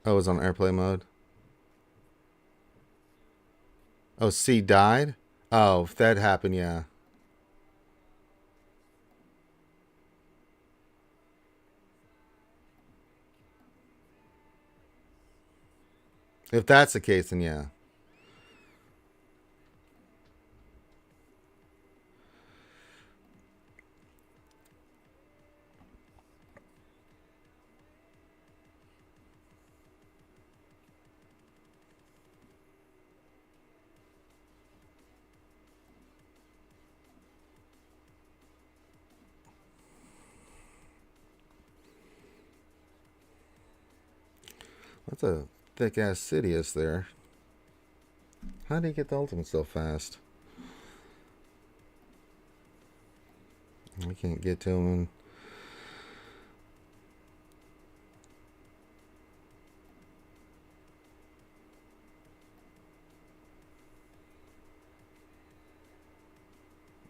Oh, it was on airplane mode. Oh, C died? Oh, if that happened, yeah. If that's the case, then yeah. That's a thick-ass Sidious there. How did he get the ultimate so fast? We can't get to him.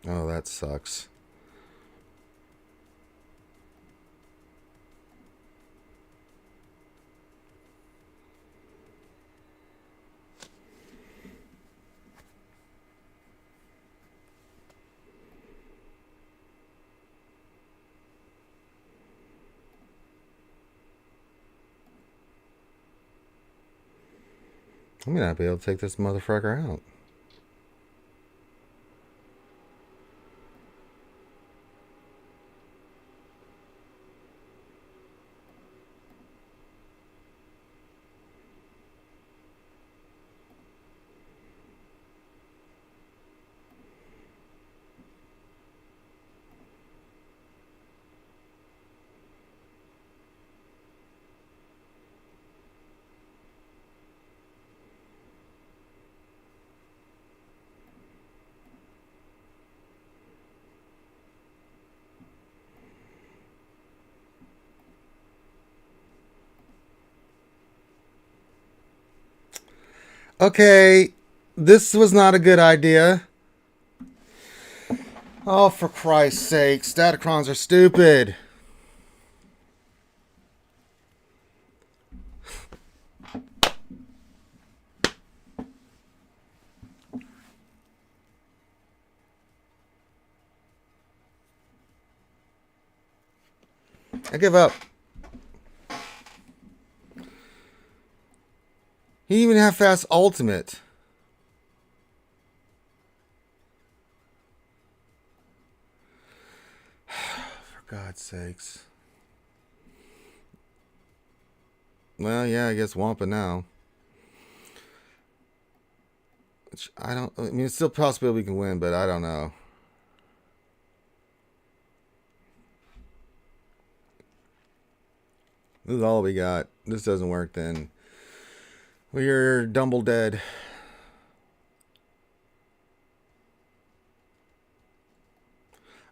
Oh, that sucks. I'm gonna be able to take this motherfucker out. Okay, this was not a good idea. Oh, for Christ's sake, Statacrons are stupid. I give up. He even have fast ultimate. For God's sakes. Well, yeah, I guess Wampa now. Which I mean, it's still possible we can win, but I don't know. This is all we got. This doesn't work then. We're double dead.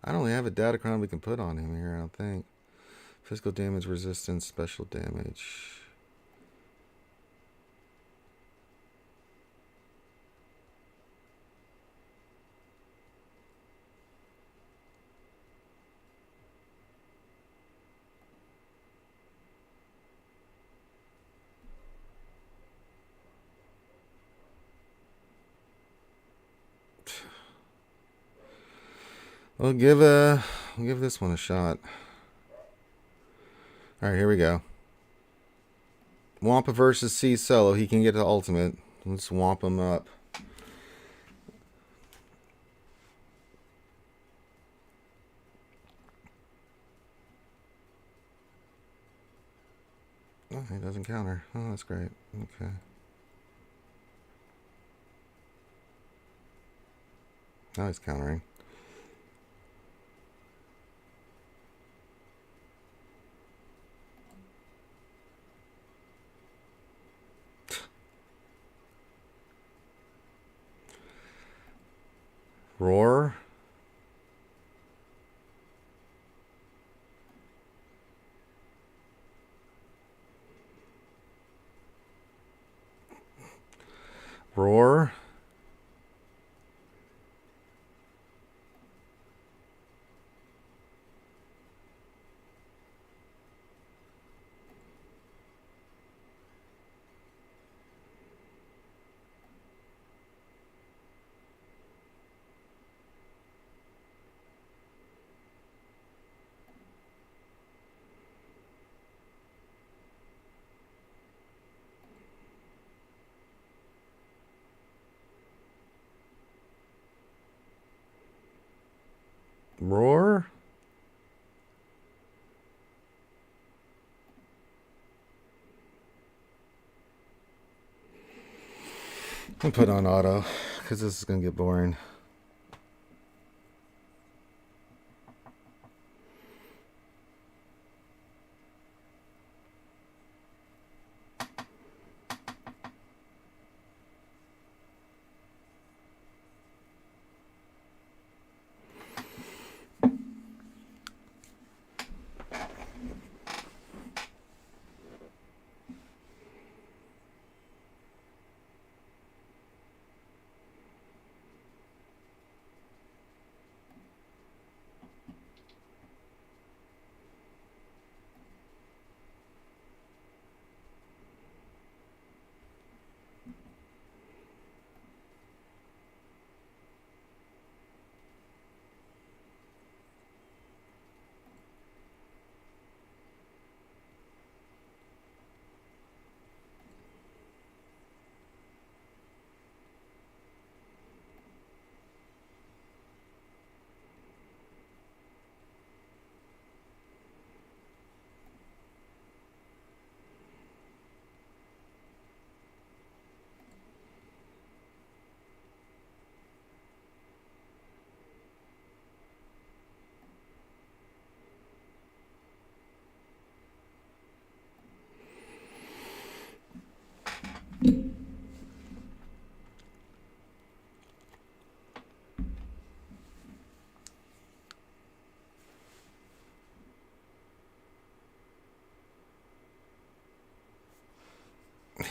I don't really have a Datacron we can put on him here, I don't think. Physical damage resistance, special damage. We'll give this one a shot. All right, here we go. Wampa versus C solo. He can get the ultimate. Let's wamp him up. Oh, he doesn't counter. Oh, that's great. Okay. Now he's countering. Roar. Roar. Roar. I'll put on auto because this is going to get boring.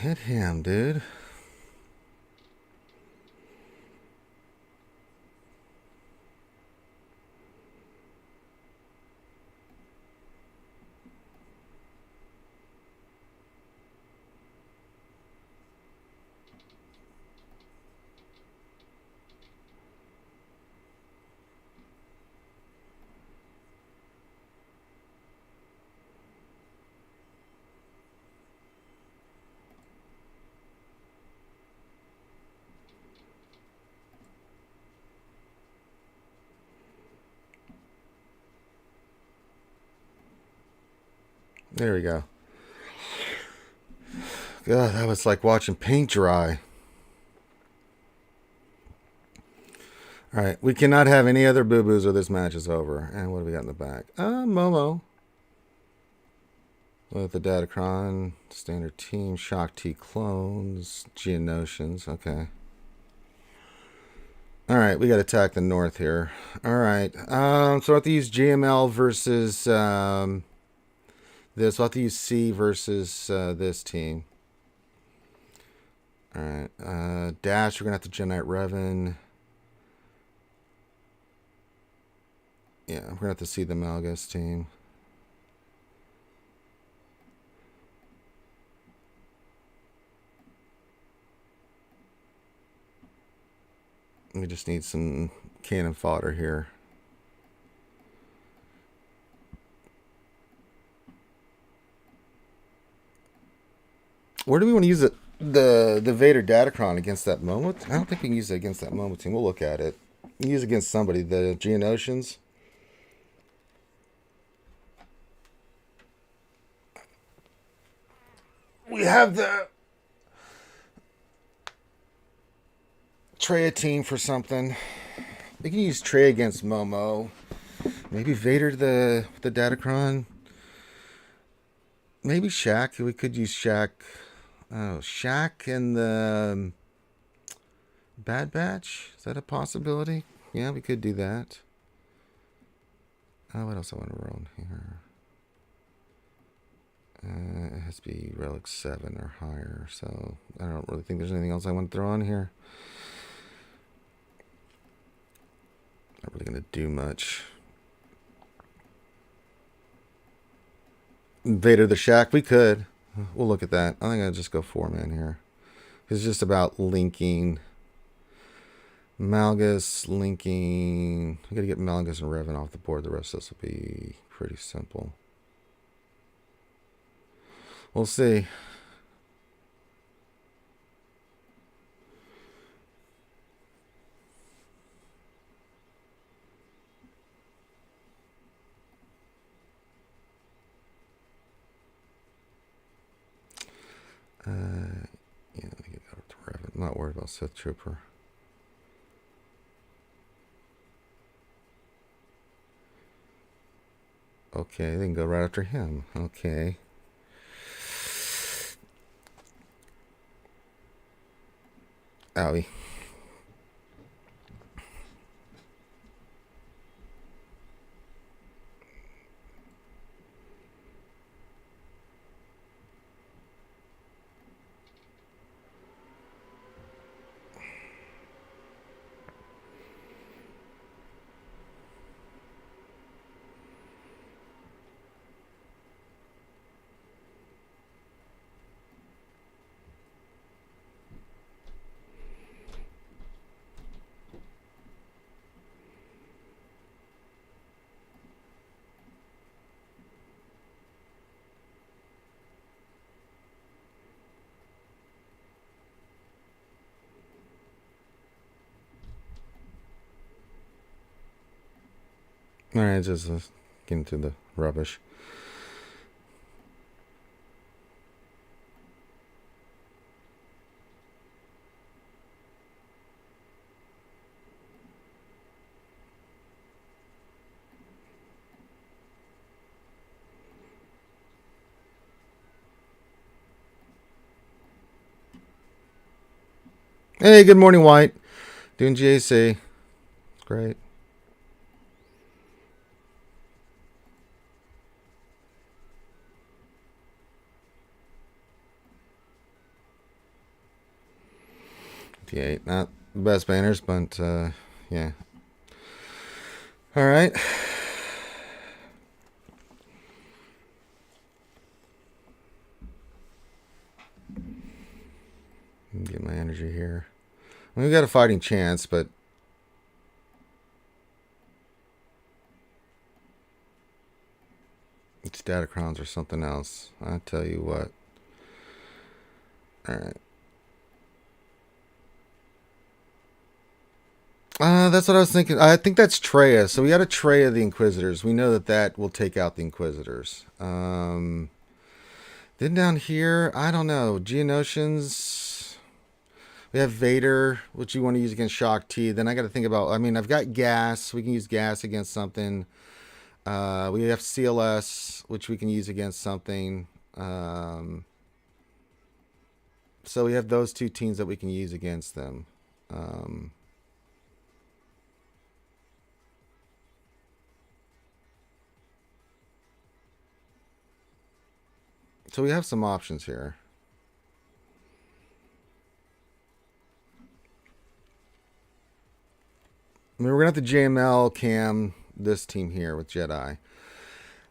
Hit him, dude. There we go. God, that was like watching paint dry. All right, we cannot have any other boo-boos or this match is over. And what do we got in the back? Momo. With the Datacron, standard team, Shock T clones, Geonosians. Okay. All right, we got to attack the north here. All right. So I have to use GML versus this. I'll have to use C versus this team. All right. Dash, we're going to have to generate Revan. Yeah, we're going to have to see the Malgus team. We just need some cannon fodder here. Where do we want to use it? The Vader Datacron against that Momo? I don't think we can use it against that Momo team. We'll look at it. We can use it against somebody. The Geonosians. We have the Trey team for something. We can use Trey against Momo. Maybe Vader the Datacron. Maybe Shaq. We could use Shaq. Oh, Shaq and the Bad Batch. Is that a possibility? Yeah, we could do that. What else I want to roll here? It has to be Relic 7 or higher. So I don't really think there's anything else I want to throw on here. Not really going to do much. Vader the Shack, we could. We'll look at that. I think I'll just go 4-man here. It's just about linking. Malgus, linking. We got to get Malgus and Revan off the board. The rest of this will be pretty simple. We'll see. Yeah, let me get out to Revan. I'm not worried about Sith Trooper. Okay, they can go right after him. Okay. Owie. All right, just get into the rubbish. Hey, good morning, White. Doing GAC. Great. Yeah, not the best banners, but yeah. All right. Get my energy here. We've got a fighting chance, but it's Datacrons or something else. I'll tell you what. All right. That's what I was thinking. I think that's Treya. So we got a Treya the Inquisitors. We know that will take out the Inquisitors. Then down here, I don't know. Geonosians. We have Vader, which you want to use against Shock T. Then I got to think about. I mean, I've got gas. We can use gas against something. We have CLS, which we can use against something. So we have those two teams that we can use against them. So we have some options here. I mean, we're going to have to JML cam this team here with Jedi.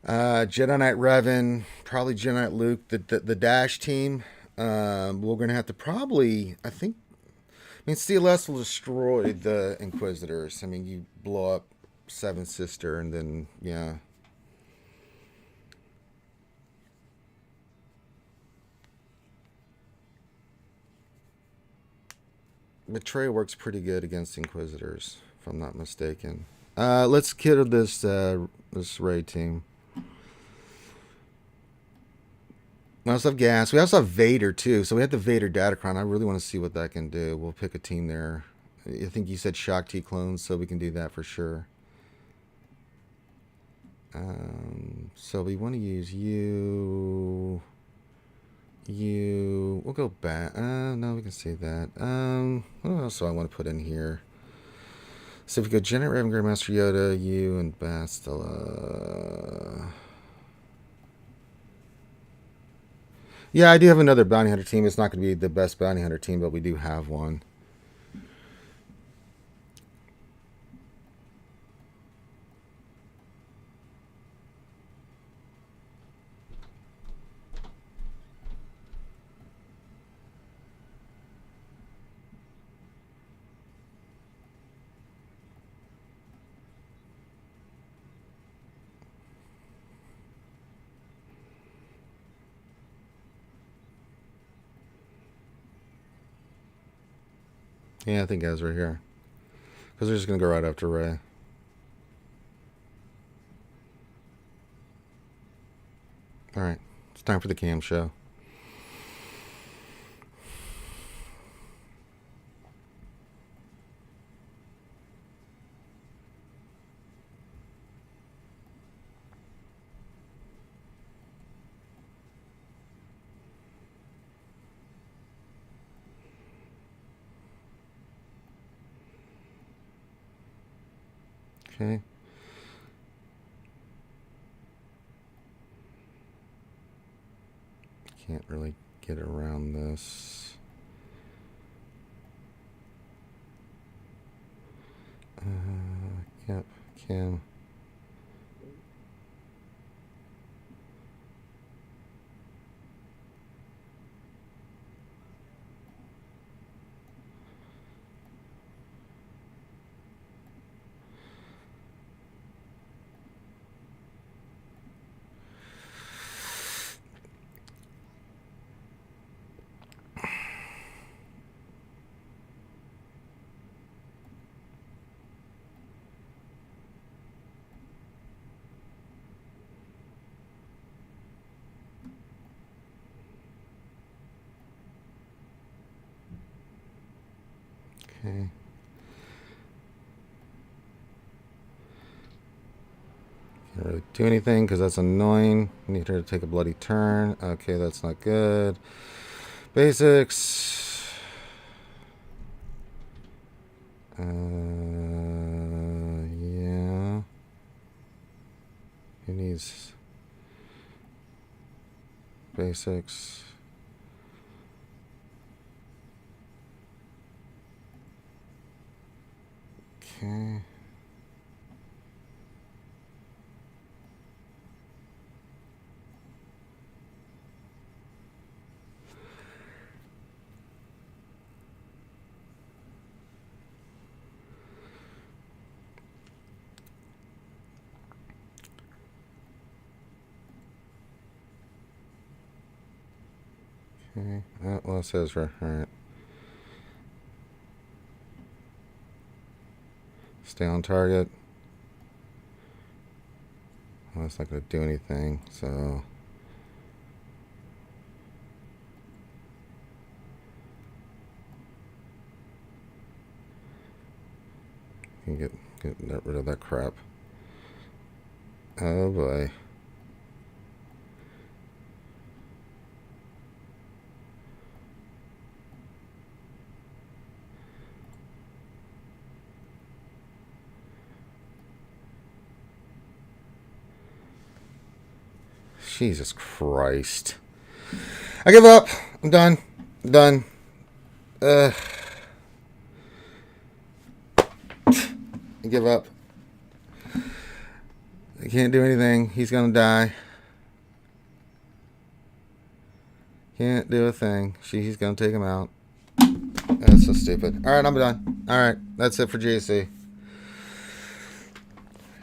Jedi Knight Revan, probably Jedi Knight Luke, the Dash team. We're going to have to probably, I mean, CLS will destroy the Inquisitors. I mean, you blow up Seven Sister and then, yeah. Betrayal works pretty good against Inquisitors, if I'm not mistaken. Let's kill this Ray team. We also have gas. We also have Vader too. So we have the Vader Datacron. I really want to see what that can do. We'll pick a team there. I think you said Shock T clones, so we can do that for sure. So we want to use you. We'll go back. No, we can see that. What else do I want to put in here? So if we go Generate Raven, Grandmaster Yoda, you, and Bastila. Yeah, I do have another bounty hunter team. It's not going to be the best bounty hunter team, but we do have one. Yeah, I think Gaz right here. Because we're just going to go right after Ray. Alright, it's time for the cam show. Okay. Can't really get around this. Yep, cam. Okay. Can't really do anything because that's annoying. Need her to take a bloody turn. Okay, that's not good. Basics. Yeah. He needs basics. Okay. Okay. Well, it says right. Alright. Stay on target. Well, that's not going to do anything, so. can get rid of that crap. Oh boy. Jesus Christ. I give up. I'm done. I'm done. I give up. I can't do anything. He's gonna die. Can't do a thing. He's gonna take him out. That's so stupid. Alright, I'm done. Alright, that's it for JC.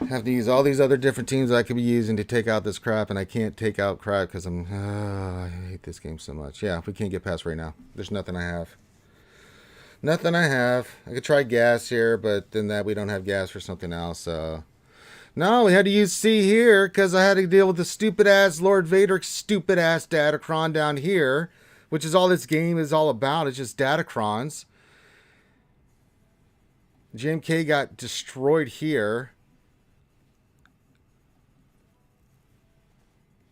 Have to use all these other different teams I could be using to take out this crap, and I can't take out crap because I hate this game so much. Yeah, we can't get past right now. There's nothing I have. Nothing I have. I could try gas here, but then that we don't have gas for something else. No, we had to use C here because I had to deal with the stupid-ass Lord Vader stupid-ass Datacron down here, which is all this game is all about. It's just Datacrons. JMK got destroyed here.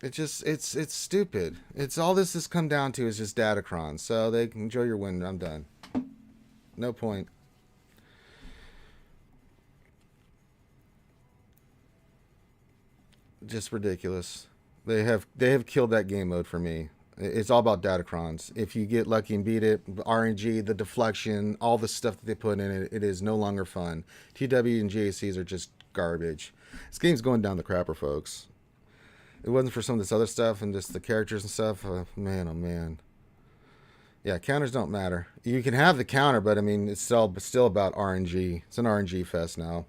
It's stupid. It's all this has come down to is just Datacron. So they can enjoy your win. I'm done. No point. Just ridiculous. They have killed that game mode for me. It's all about Datacrons. If you get lucky and beat it, RNG, the deflection, all the stuff that they put in it, it is no longer fun. TW and JACs are just garbage. This game's going down the crapper, folks. It wasn't for some of this other stuff and just the characters and stuff. Man, oh man. Yeah, counters don't matter. You can have the counter, but I mean, it's still about RNG. It's an RNG fest now.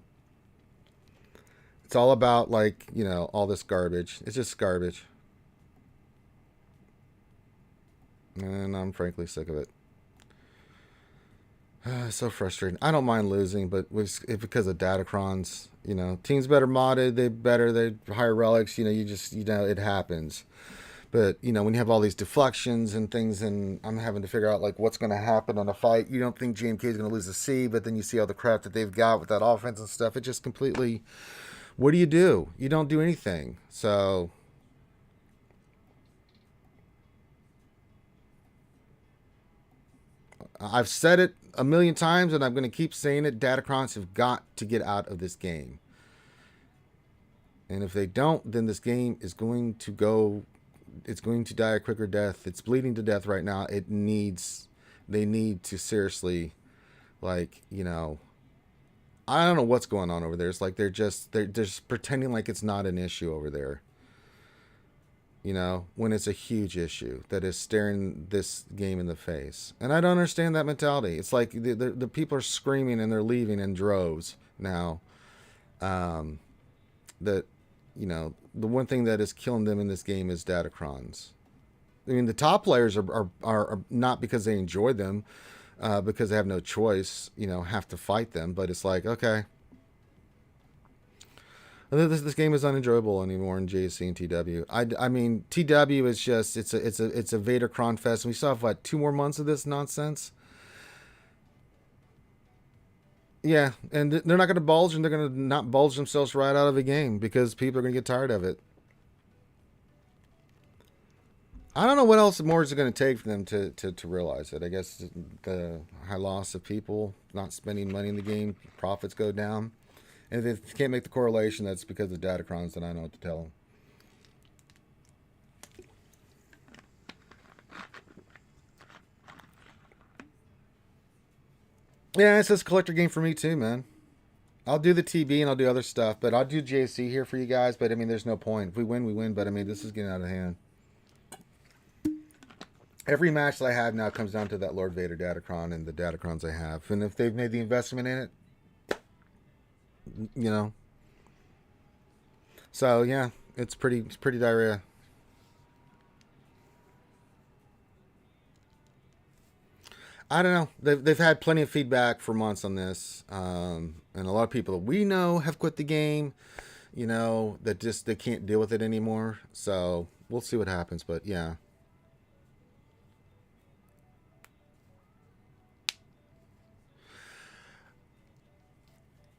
It's all about, like, you know, all this garbage. It's just garbage. And I'm frankly sick of it. So frustrating. I don't mind losing, but because of Datacrons, you know, teams better modded, they higher relics, you know, it happens. But, you know, when you have all these deflections and things, and I'm having to figure out, like, what's going to happen on a fight, you don't think JMK is going to lose a C, but then you see all the crap that they've got with that offense and stuff. It just completely, what do? You don't do anything. So I've said it a million times, and I'm going to keep saying it. Datacrons have got to get out of this game. And if they don't, then this game is going to go... It's going to die a quicker death. It's bleeding to death right now. They need to seriously, like, you know... I don't know what's going on over there. It's like they're just pretending like it's not an issue over there. You know, when it's a huge issue that is staring this game in the face. And I don't understand that mentality. It's like the people are screaming and they're leaving in droves now. That, you know, the one thing that is killing them in this game is Datacrons. I mean, the top players are not because they enjoy them, because they have no choice, you know, have to fight them. But it's like, okay. This game is unenjoyable anymore in JC and TW. I mean, TW is just it's a Vadercron fest. And we still have what, 2 more months of this nonsense. Yeah, and they're not going to bulge, and they're going to not bulge themselves right out of the game because people are going to get tired of it. I don't know what else more is it going to take for them to realize it. I guess the high loss of people not spending money in the game, profits go down. And if they can't make the correlation, that's because of Datacrons, then I know what to tell them. Yeah, it's just a collector game for me too, man. I'll do the TB and I'll do other stuff, but I'll do JC here for you guys. But I mean, there's no point. If we win, we win. But I mean, this is getting out of hand. Every match that I have now comes down to that Lord Vader Datacron and the Datacrons I have. And if they've made the investment in it, you know. So yeah, it's pretty diarrhea. I don't know. They've had plenty of feedback for months on this, and a lot of people that we know have quit the game. You know, that just they can't deal with it anymore. So we'll see what happens. But yeah.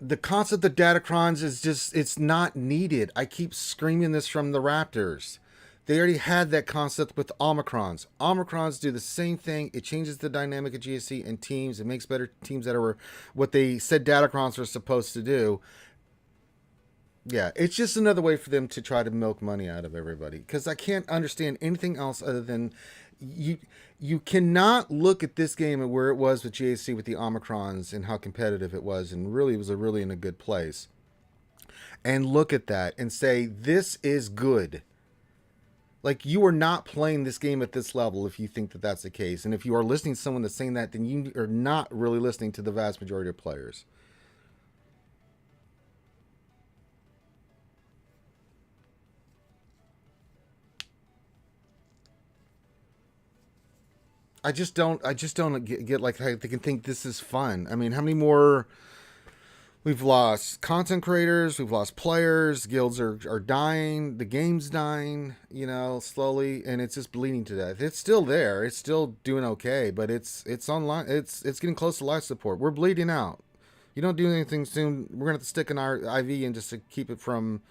The concept of Datacrons is just, it's not needed. I keep screaming this from the Raptors. They already had that concept with Omicrons. Omicrons do the same thing. It changes the dynamic of GSC and teams. It makes better teams that are what they said Datacrons are supposed to do. Yeah, it's just another way for them to try to milk money out of everybody. Because I can't understand anything else other than you. You cannot look at this game and where it was with GAC with the Omicrons and how competitive it was, and really it was really in a good place. And look at that and say this is good. Like, you are not playing this game at this level if you think that that's the case. And if you are listening to someone that's saying that, then you are not really listening to the vast majority of players. I just don't get like how they can think this is fun. I mean, how many more we've lost content creators, we've lost players, guilds are dying, the game's dying, you know, slowly, and it's just bleeding to death. It's still there, it's still doing okay, but it's online, it's getting close to life support. We're bleeding out. You don't do anything soon, we're gonna have to stick in our IV and just to keep it from,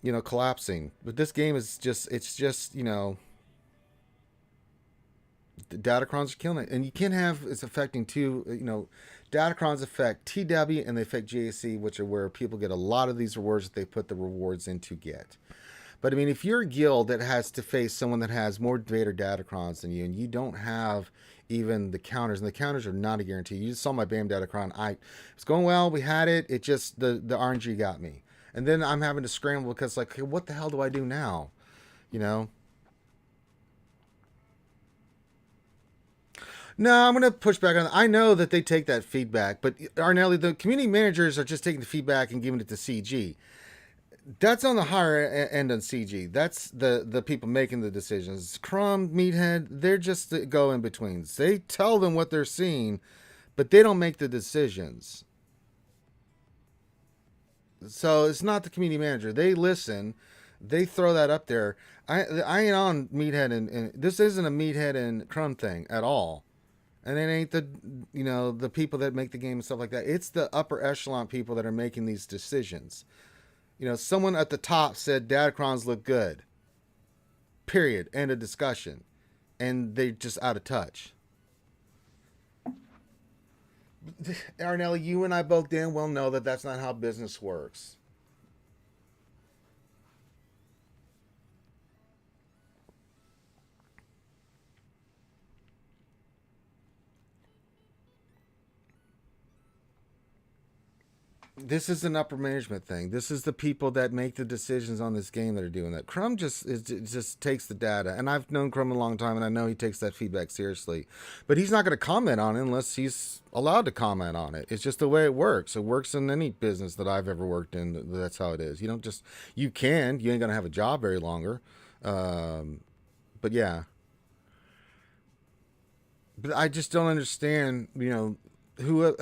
you know, collapsing. But this game is just, it's just, you know, the Datacrons are killing it, and you can't have it's affecting two. You know, Datacrons affect TW and they affect GAC, which are where people get a lot of these rewards that they put the rewards in to get. But I mean, if you're a guild that has to face someone that has more Vader Datacrons than you, and you don't have even the counters, and the counters are not a guarantee. You just saw my BAM Datacron. It's going well. We had it. It just the RNG got me, and then I'm having to scramble because like, hey, what the hell do I do now? You know. No, I'm going to push back on that. I know that they take that feedback, but Arnelli, the community managers are just taking the feedback and giving it to CG. That's on the higher end on CG. That's the people making the decisions. Crumb, Meathead, they're just the go in betweens. They tell them what they're seeing, but they don't make the decisions. So it's not the community manager. They listen. They throw that up there. I ain't on Meathead and this isn't a Meathead and Crumb thing at all. And it ain't the, you know, the people that make the game and stuff like that. It's the upper echelon people that are making these decisions. You know, someone at the top said Datacrons look good. Period. End of discussion. And they're just out of touch. Arnelli, you and I both damn well know that that's not how business works. This is an upper management thing. This is the people that make the decisions on this game that are doing that. Crumb just takes the data, and I've known Crumb a long time, and I know he takes that feedback seriously. But he's not going to comment on it unless he's allowed to comment on it. It's just the way it works. It works in any business that I've ever worked in. That's how it is. You don't just you ain't going to have a job very longer. But yeah. But I just don't understand. You know, who at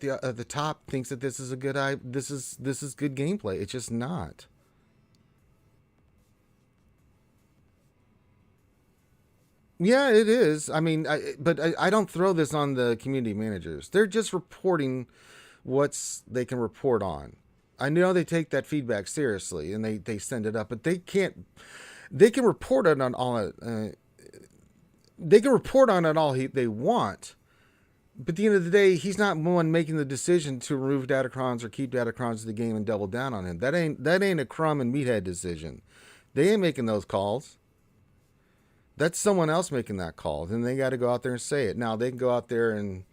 the top thinks that this is a good this is good gameplay. It's just not. Yeah, it is. I mean, I don't throw this on the community managers. They're just reporting what's they can report on. I know they take that feedback seriously and they send it up, but they can't. They can report it on all. They can report on it all they want. But at the end of the day, he's not one making the decision to remove Datacrons or keep Datacrons in the game and double down on him. That ain't a Crumb and Meathead decision. They ain't making those calls. That's someone else making that call. Then they got to go out there and say it. Now they can go out there and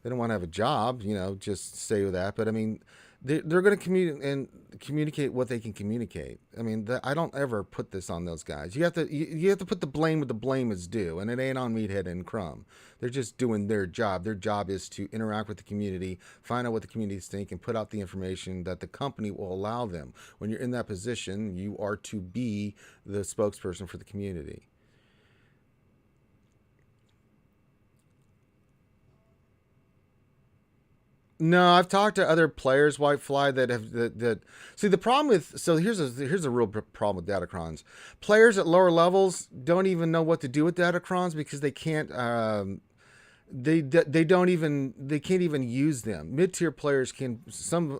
they don't want to have a job, you know, just say that. But I mean, they're going to communicate what they can communicate. I mean, I don't ever put this on those guys. You have to put the blame where the blame is due, and it ain't on Meathead and Crumb. They're just doing their job. Their job is to interact with the community, find out what the communities think, and put out the information that the company will allow them. When you're in that position, you are to be the spokesperson for the community. No, I've talked to other players, Whitefly, that have that. See, the problem with here's a real problem with Datacrons. Players at lower levels don't even know what to do with Datacrons because they can't They don't even, they can't even use them. Mid tier players can,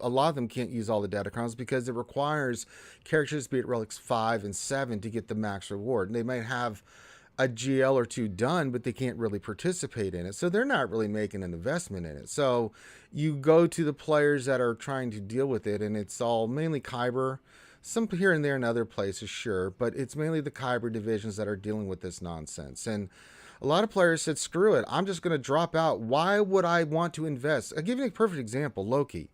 a lot of them can't use all the Datacrons because it requires characters to be at relics 5 and 7 to get the max reward. And they might have a GL or two done, but they can't really participate in it. So they're not really making an investment in it. So you go to the players that are trying to deal with it, and it's all mainly Kyber, some here and there in other places, sure, but it's mainly the Kyber divisions that are dealing with this nonsense. And a lot of players said, screw it, I'm just going to drop out. Why would I want to invest? I'll give you a perfect example. Loki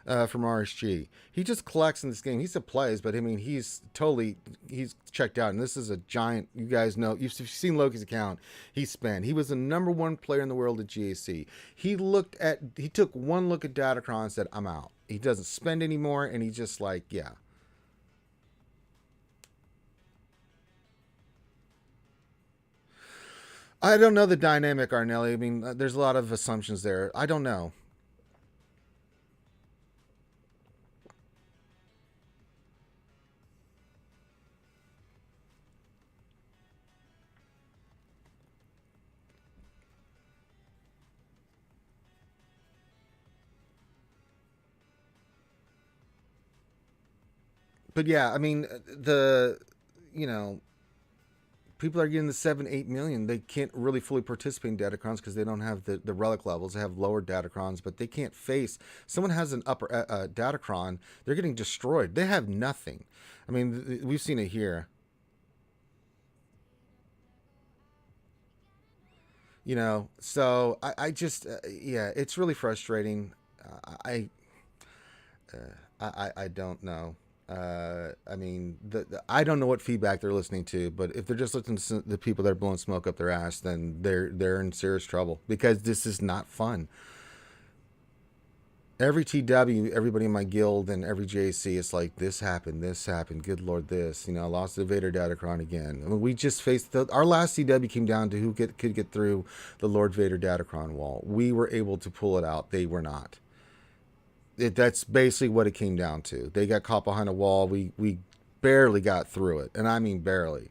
from RSG. He just collects in this game. He still plays, but I mean, he's checked out. And this is a giant, you guys know, you've seen Loki's account. He spent. He was the #1 player in the world at GAC. He took one look at Datacron and said, I'm out. He doesn't spend anymore. And he's just like, yeah. I don't know the dynamic, Arnelli. I mean, there's a lot of assumptions there. I don't know. But yeah, I mean, you know, people are getting the 7, 8 million. They can't really fully participate in Datacrons because they don't have the relic levels. They have lower Datacrons, but they can't face someone has an upper Datacron. They're getting destroyed. They have nothing. I mean, we've seen it here. So I just yeah, it's really frustrating. I don't know. I mean, I don't know what feedback they're listening to, but if they're just listening to the people that are blowing smoke up their ass, then they're in serious trouble because this is not fun. Every TW, everybody in my guild, and every JC, it's like this happened. Good lord, this. I lost the Vader Datacron again. I mean, we just faced our last CW came down to who could get through the Lord Vader Datacron wall. We were able to pull it out. They were not. That's basically what it came down to. They got caught behind a wall. We barely got through it, and I mean barely.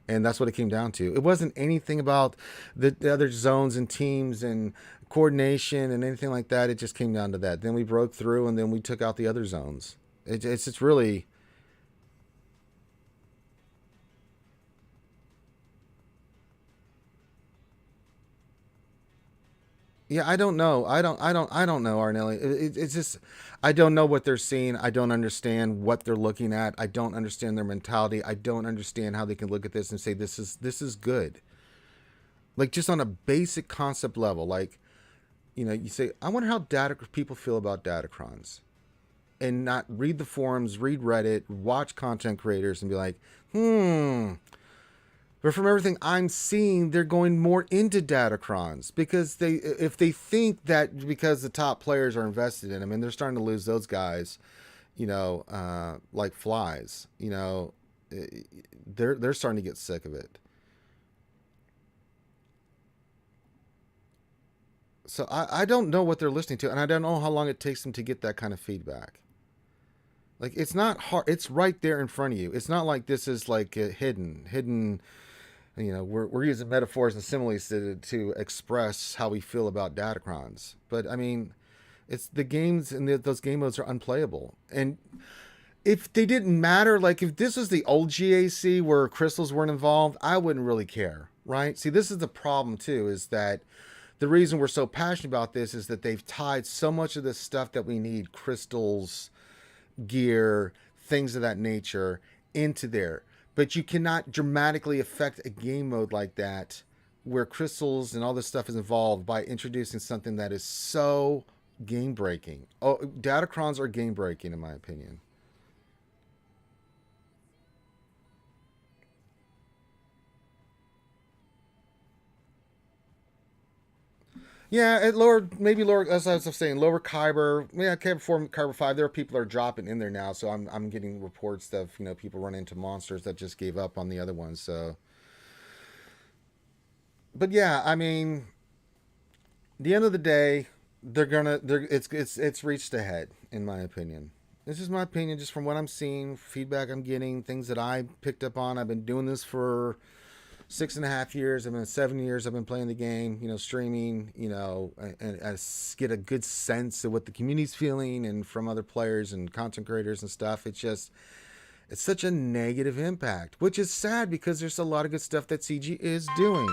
And that's what it came down to. It wasn't anything about the other zones and teams and coordination and anything like that. It just came down to that. Then we broke through, and then we took out the other zones. It's really. Yeah, I don't know. I don't know, Arnelli. It's just, I don't know what they're seeing. I don't understand what they're looking at. I don't understand their mentality. I don't understand how they can look at this and say this is good. Like just on a basic concept level, like you say, I wonder how data people feel about Datacrons, and not read the forums, read Reddit, watch content creators, and be like, But from everything I'm seeing, they're going more into Datacrons because if they think that because the top players are invested in them, and they're starting to lose those guys, like flies. They're starting to get sick of it. So I don't know what they're listening to, and I don't know how long it takes them to get that kind of feedback. Like it's not hard; it's right there in front of you. It's not like this is like hidden. We're using metaphors and similes to express how we feel about Datacrons. But I mean, it's the games and those game modes are unplayable. And if they didn't matter, like if this was the old GAC where crystals weren't involved, I wouldn't really care, right? See, this is the problem too, is that the reason we're so passionate about this is that they've tied so much of this stuff that we need, crystals, gear, things of that nature, into there. But you cannot dramatically affect a game mode like that where crystals and all this stuff is involved by introducing something that is so game breaking. Oh, Datacrons are game breaking in my opinion. Yeah, it lowered, maybe lower, as I was saying, lower Kyber. Yeah, Kyber 4, Kyber 5. There are people that are dropping in there now, so I'm getting reports of people run into monsters that just gave up on the other ones. So, but yeah, I mean, the end of the day, it's reached ahead in my opinion. This is my opinion, just from what I'm seeing, feedback I'm getting, things that I picked up on. I've been doing this for 6.5 years, I've been 7 years, I've been playing the game, streaming, and I get a good sense of what the community's feeling and from other players and content creators and stuff. It's such a negative impact, which is sad because there's a lot of good stuff that CG is doing.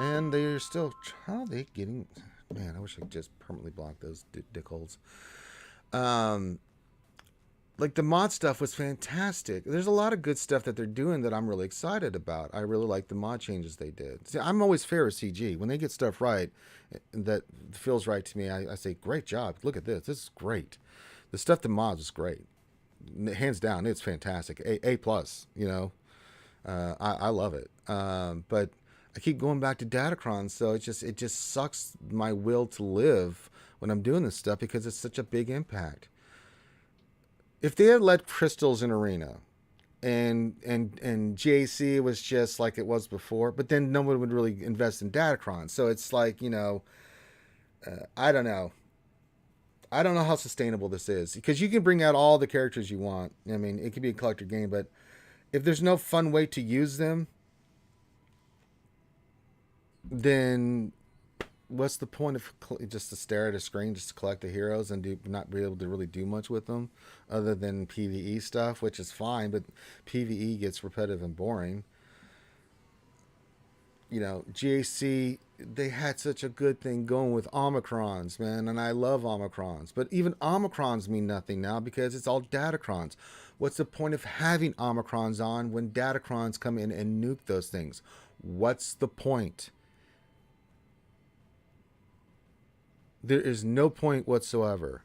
And they're still, how are they getting, man, I wish I could just permanently block those dickholes. Like the mod stuff was fantastic. There's a lot of good stuff that they're doing that I'm really excited about. I really like the mod changes they did. See, I'm always fair with CG. When they get stuff right, that feels right to me, I say, great job. Look at this. This is great. The stuff the mods is great. Hands down, it's fantastic. A plus, I love it. But I keep going back to Datacron, so it just sucks my will to live when I'm doing this stuff because it's such a big impact. If they had let crystals in Arena and GAC was just like it was before, but then no one would really invest in Datacron. So it's like, I don't know. I don't know how sustainable this is because you can bring out all the characters you want. I mean, it could be a collector game, but if there's no fun way to use them, then what's the point of just to stare at a screen, just to collect the heroes and not be able to really do much with them other than PvE stuff, which is fine, but PvE gets repetitive and boring. GAC, they had such a good thing going with Omicrons, man, and I love Omicrons. But even Omicrons mean nothing now because it's all Datacrons. What's the point of having Omicrons on when Datacrons come in and nuke those things? What's the point? There is no point whatsoever.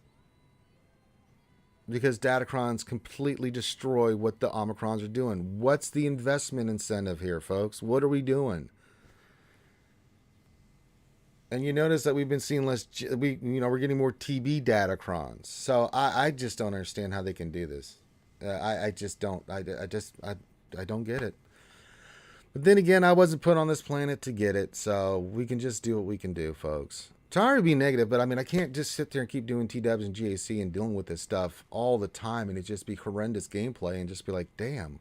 Because Datacrons completely destroy what the Omicrons are doing. What's the investment incentive here, folks? What are we doing? And you notice that we've been seeing less. We're getting more TB Datacrons. So I just don't understand how they can do this. I just don't. I don't get it. But then again, I wasn't put on this planet to get it, so we can just do what we can do, folks. Sorry to be negative, but I mean, I can't just sit there and keep doing T-dubs and GAC and dealing with this stuff all the time and it just be horrendous gameplay and just be like, damn.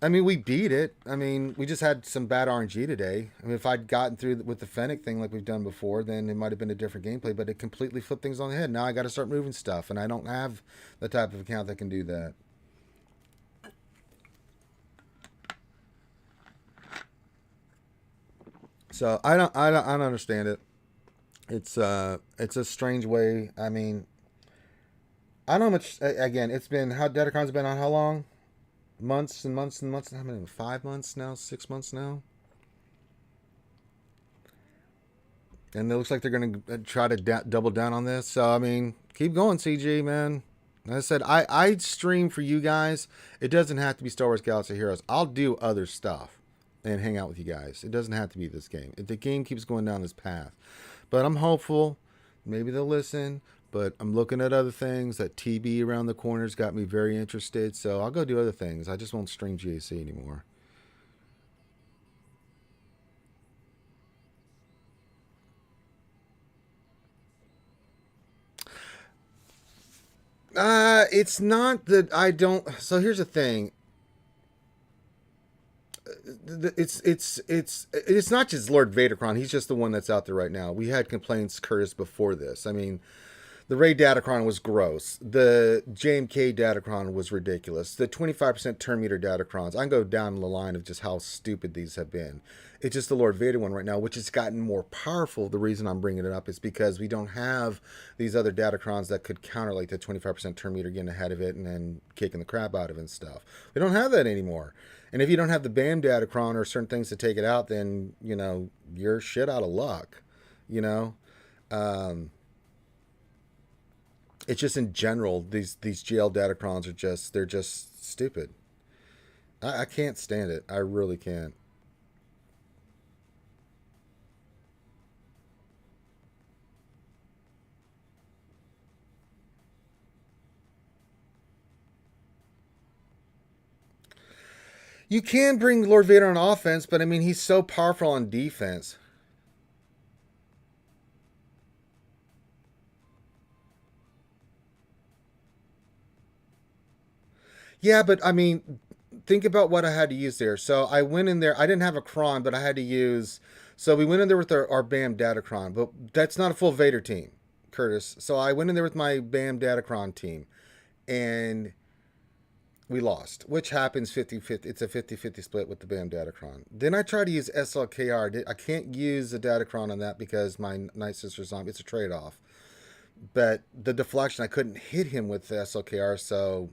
I mean, we beat it. I mean, we just had some bad RNG today. I mean, if I'd gotten through with the Fennec thing like we've done before, then it might have been a different gameplay, but it completely flipped things on the head. Now I got to start moving stuff, and I don't have the type of account that can do that. So I don't understand it. It's a strange way. I mean, I don't know much. Again, it's been how Datacron's been on how long? Months and months and months. How many? 5 months now? 6 months now? And it looks like they're going to try to double down on this. So, I mean, keep going, CG, man. Like I said, I stream for you guys. It doesn't have to be Star Wars Galaxy Heroes. I'll do other stuff and hang out with you guys. It doesn't have to be this game. If the game keeps going down this path. But I'm hopeful. Maybe they'll listen. But I'm looking at other things. That TB around the corner's got me very interested. So I'll go do other things. I just won't stream GAC anymore. It's not that I don't. So here's the thing. It's not just Lord Vadercron. He's just the one that's out there right now. We had complaints, Curtis, before this. I mean, the Ray Datacron was gross. The JMK Datacron was ridiculous. The 25% turn meter Datacrons. I can go down the line of just how stupid these have been. It's just the Lord Vader one right now, which has gotten more powerful. The reason I'm bringing it up is because we don't have these other Datacrons that could counter like the 25% turn meter, getting ahead of it and then kicking the crap out of it and stuff. We don't have that anymore. And if you don't have the BAM Datacron or certain things to take it out, then, you're shit out of luck, It's just in general, these GL Datacrons are they're just stupid. I can't stand it. I really can't. You can bring Lord Vader on offense, but I mean, he's so powerful on defense. Yeah, but I mean, think about what I had to use there. So I went in there. I didn't have a cron, but I had to use. So we went in there with our BAM Datacron, but that's not a full Vader team, Curtis. So I went in there with my BAM Datacron team, and we lost, which happens 50-50. It's a 50-50 split with the BAM Datacron. Then I tried to use SLKR. I can't use the Datacron on that because my Night Sister Zombie, it's a trade-off. But the deflection, I couldn't hit him with the SLKR, so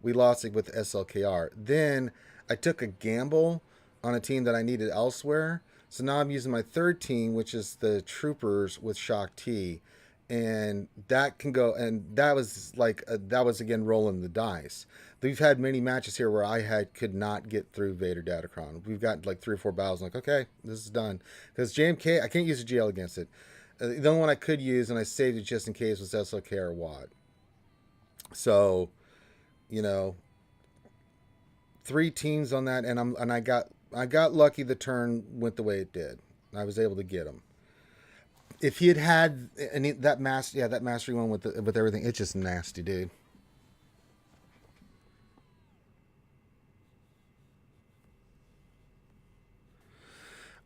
we lost it with SLKR. Then I took a gamble on a team that I needed elsewhere. So now I'm using my third team, which is the Troopers with Shock T. And that can go, and that was like, that was again rolling the dice. We've had many matches here where I could not get through Vader Datacron. We've got like 3 or 4 battles. I'm like, okay, this is done. Because JMK, I can't use a GL against it. The only one I could use, and I saved it just in case, was SLK or Watt. So, 3 teams on that, and I got lucky. The turn went the way it did. I was able to get him. If he had that mastery one with everything, it's just nasty, dude.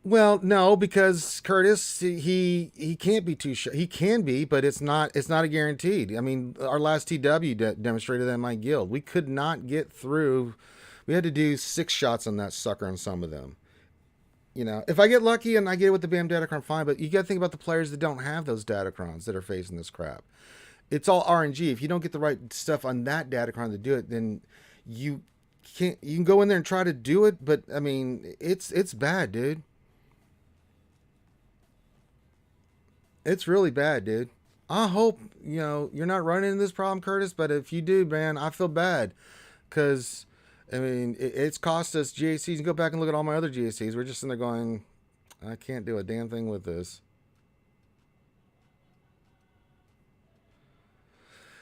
Well, no, because Curtis, he can't be too shy. He can be, but it's not a guaranteed. I mean, our last TW demonstrated that in my guild. We could not get through. We had to do 6 shots on that sucker on some of them. If I get lucky and I get it with the BAM Datacron, fine. But you got to think about the players that don't have those Datacrons that are facing this crap. It's all RNG. If you don't get the right stuff on that Datacron to do it, then you can't. You can go in there and try to do it, but I mean, it's bad, dude. It's really bad, dude. I hope, you're not running into this problem, Curtis, but if you do, man, I feel bad. Because, I mean, it's cost us GACs. You go back and look at all my other GACs. We're just in there going, I can't do a damn thing with this.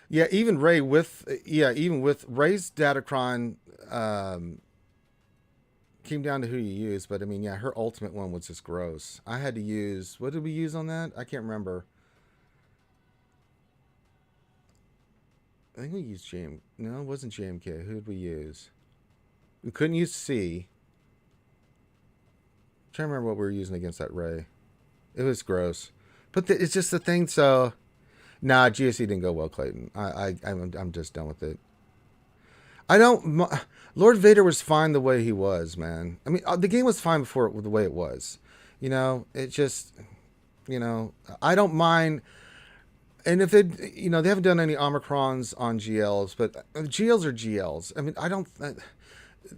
Yeah, even with Ray's Datacron, came down to who you use, but I mean, yeah, her ultimate one was just gross. I had to use, what did we use on that? I can't remember. I think we used no, it wasn't JMK. Who did we use? We couldn't use C. I'm trying to remember what we were using against that Ray. It was gross. But it's just the thing, so... Nah, GSC didn't go well, Clayton. I'm just done with it. I don't... Lord Vader was fine the way he was, man. I mean, the game was fine before the way it was. It just... I don't mind... And if they haven't done any Omicrons on GLs, but GLs are GLs. I mean, I don't...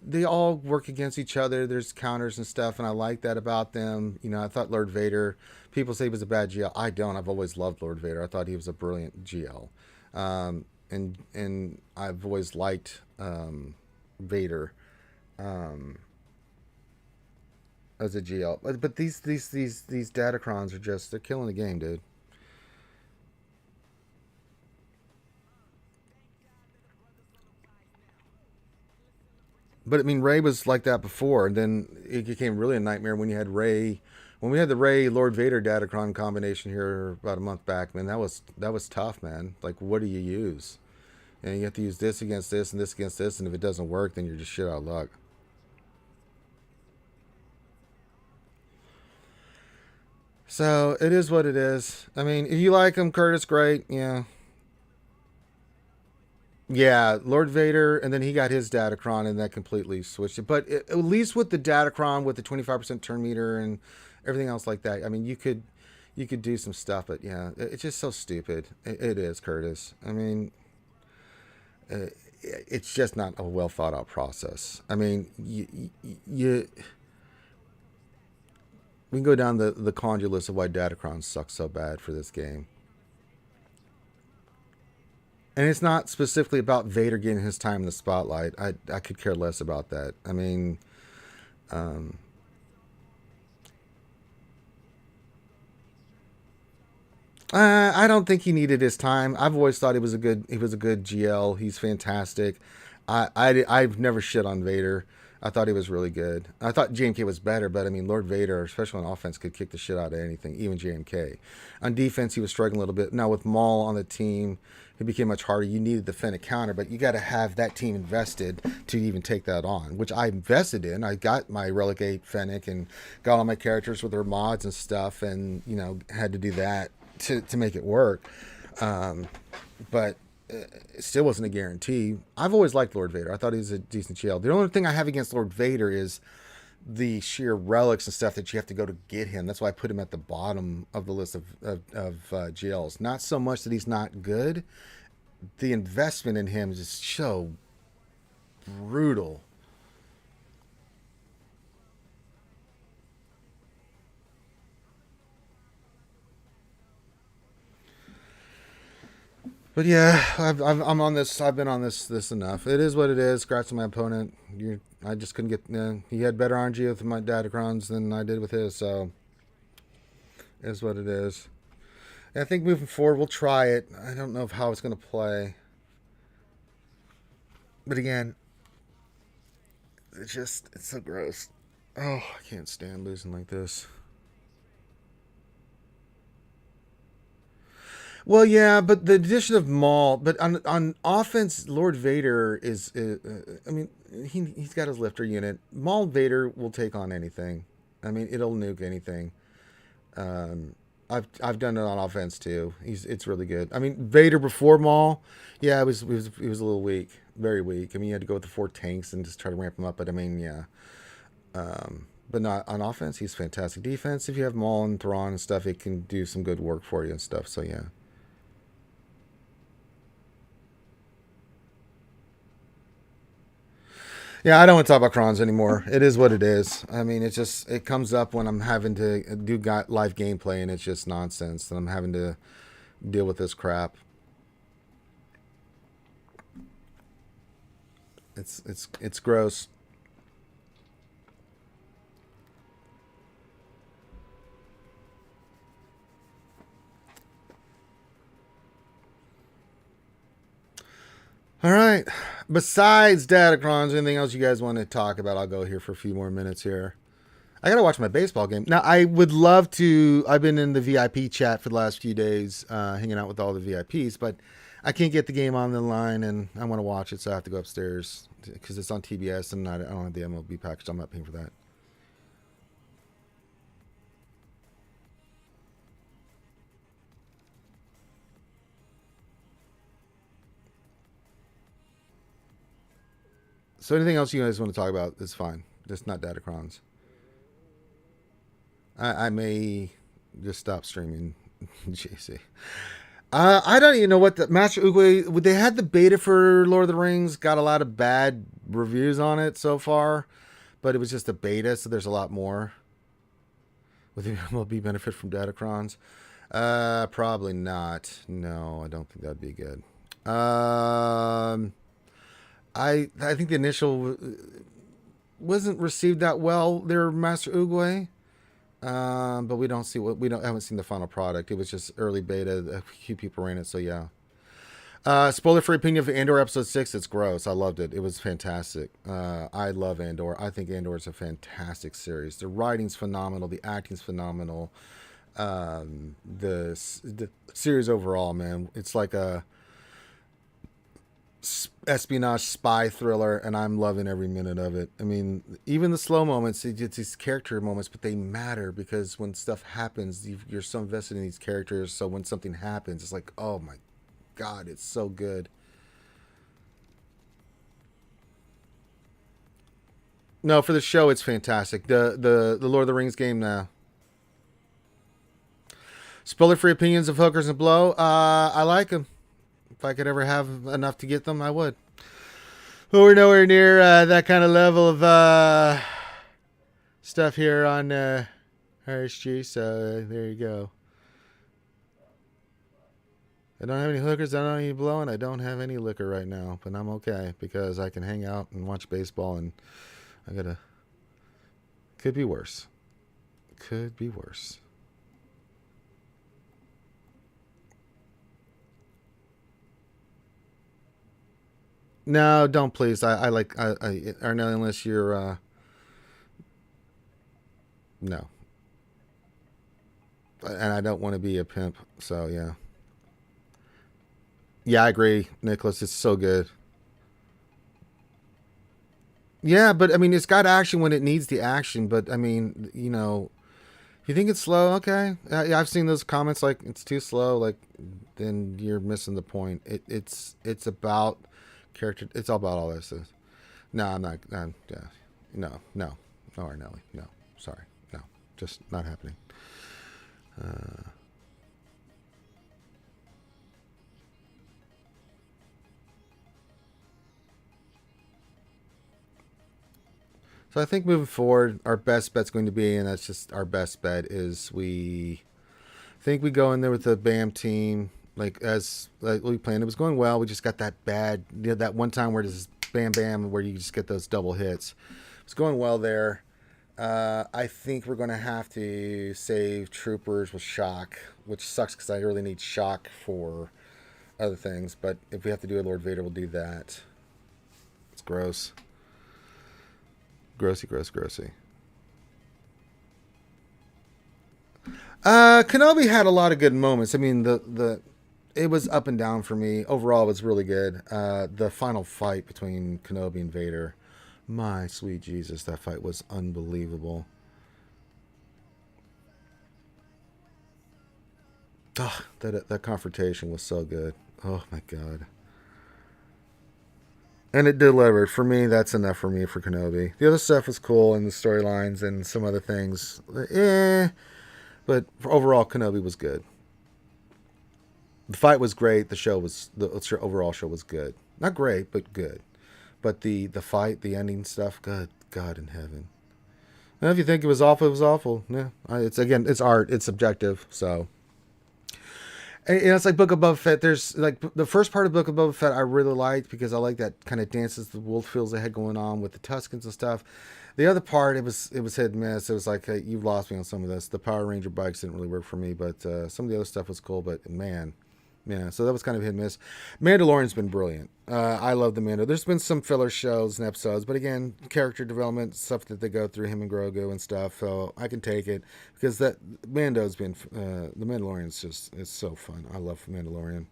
They all work against each other. There's counters and stuff, and I like that about them. I thought Lord Vader... People say he was a bad GL. I don't. I've always loved Lord Vader. I thought he was a brilliant GL. And I've always liked Vader as a GL. But these Datacrons are just... They're killing the game, dude. But I mean, Ray was like that before, and then it became really a nightmare when you had Ray. When we had the Ray Lord Vader Datacron combination here about a month back, man, that was tough, man. Like, what do you use? And you have to use this against this and this against this, and if it doesn't work, then you're just shit out of luck. So it is what it is. I mean, if you like him, Curtis, great. Yeah. Yeah, Lord Vader, and then he got his Datacron, and that completely switched it. But at least with the Datacron, with the 25% turn meter and everything else like that, I mean, you could do some stuff. But yeah, it's just so stupid. It is, Curtis. I mean, it's just not a well thought out process. I mean, we can go down the conjure list of why Datacron sucks so bad for this game. And it's not specifically about Vader getting his time in the spotlight. I could care less about that. I mean, I don't think he needed his time. I've always thought he was a good GL. He's fantastic. I've never shit on Vader. I thought he was really good. I thought JMK was better, but I mean, Lord Vader, especially on offense, could kick the shit out of anything, even JMK. On defense, he was struggling a little bit. Now with Maul on the team, it became much harder. You needed to defend a counter, but you got to have that team invested to even take that on, which I invested in. I got my Relegate Fennec and got all my characters with their mods and stuff, and had to do that to make it work. But it still wasn't a guarantee. I've always liked Lord Vader. I thought he was a decent GL. The only thing I have against Lord Vader is the sheer relics and stuff that you have to go to get him. That's why I put him at the bottom of the list of GLs. Not so much that he's not good. The investment in him is just so brutal. But yeah, I'm on this. I've been on this enough. It is what it is. Scratch to my opponent. I just couldn't get. He had better RNG with my Datacrons than I did with his. So it is what it is. And I think moving forward, we'll try it. I don't know how it's going to play. But again, it's so gross. Oh, I can't stand losing like this. Well, yeah, but the addition of Maul, but on offense, Lord Vader is. I mean, he's got his lifter unit. Maul Vader will take on anything. I mean, it'll nuke anything. I've done it on offense too. It's really good. I mean, Vader before Maul, yeah, it was a little weak, very weak. I mean, you had to go with the 4 tanks and just try to ramp him up. But I mean, yeah. But not on offense, he's fantastic. Defense, if you have Maul and Thrawn and stuff, it can do some good work for you and stuff. So yeah. Yeah, I don't want to talk about crons anymore. It is what it is. I mean, it comes up when I'm having to do live gameplay, and it's just nonsense, and I'm having to deal with this crap. It's gross. All right. Besides Datacrons, anything else you guys want to talk about? I'll go here for a few more minutes here. I got to watch my baseball game. Now, I would love to. I've been in the VIP chat for the last few days, hanging out with all the VIPs, but I can't get the game on the line, and I want to watch it, so I have to go upstairs because it's on TBS, and I don't have the MLB package. I'm not paying for that. So anything else you guys want to talk about is fine. Just not Datacrons. I may just stop streaming JC. I don't even know what the Master Oogway. They had the beta for Lord of the Rings. Got a lot of bad reviews on it so far, but it was just a beta, so there's a lot more. Would the MLB benefit from Datacrons? Probably not. No, I don't think that'd be good. I think the initial wasn't received that well. Their Master Oogway, but we haven't seen the final product. It was just early beta. A few people ran it, so yeah. Spoiler free opinion of Andor episode 6. It's gross. I loved it. It was fantastic. I love Andor. I think Andor is a fantastic series. The writing's phenomenal. The acting's phenomenal. The series overall, man, it's like a espionage spy thriller, and I'm loving every minute of it. I mean, even the slow moments, it's these character moments, but they matter because when stuff happens, you're so invested in these characters. So when something happens, it's like, oh my god, it's so good. No, for the show, it's fantastic. The Lord of the Rings game now. Spoiler free opinions of Hookers and Blow. I like them. If I could ever have enough to get them, I would. But we're nowhere near that kind of level of stuff here on RSG, so there you go. I don't have any hookers, I don't have any blow, and I don't have any liquor right now, but I'm okay because I can hang out and watch baseball, and could be worse. Could be worse. No, don't please. I like or no, unless you're no, and I don't want to be a pimp. So yeah, yeah, I agree, Nicholas. It's so good. Yeah, but I mean, it's got action when it needs the action. But I mean, if you think it's slow, okay. Yeah, I've seen those comments like it's too slow. Like, then you're missing the point. It's about character. It's all about all this. No, I'm not. Yeah, no, Arnelli. No, sorry, no, just not happening. So I think moving forward, our best bet's going to be, and that's just our best bet, is we think we go in there with the BAM team like we planned. It was going well. We just got that bad, that one time where it's bam bam where you just get those double hits. It's going well there. I think we're going to have to save troopers with shock, which sucks because I really need shock for other things. But if we have to do a Lord Vader, we'll do that. It's gross. Grossy, gross, grossy. Kenobi had a lot of good moments. I mean, the it was up and down for me. Overall, it was really good. The final fight between Kenobi and Vader, my sweet Jesus, that fight was unbelievable. Oh, that confrontation was so good. Oh my god. And it delivered. For me, that's enough for me for Kenobi. The other stuff was cool and the storylines and some other things. But overall, Kenobi was good. The fight was great. The overall show was good. Not great, but good. But the fight, the ending stuff, good God in heaven. And if you think it was awful, it was awful. Yeah, it's again, it's art. It's subjective. So it's like Book of Boba Fett. There's like the first part of Book of Boba Fett I really liked because I like that kind of dances the wolf feels they had going on with the Tuskens and stuff. The other part, it was hit and miss. It was like, hey, you've lost me on some of this. The Power Ranger bikes didn't really work for me, but some of the other stuff was cool. But man, yeah, so that was kind of hit and miss. Mandalorian's been brilliant. I love the Mando. There's been some filler shows and episodes, but again, character development stuff that they go through him and Grogu and stuff. So I can take it because that Mando's been the Mandalorian's just it's so fun. I love Mandalorian.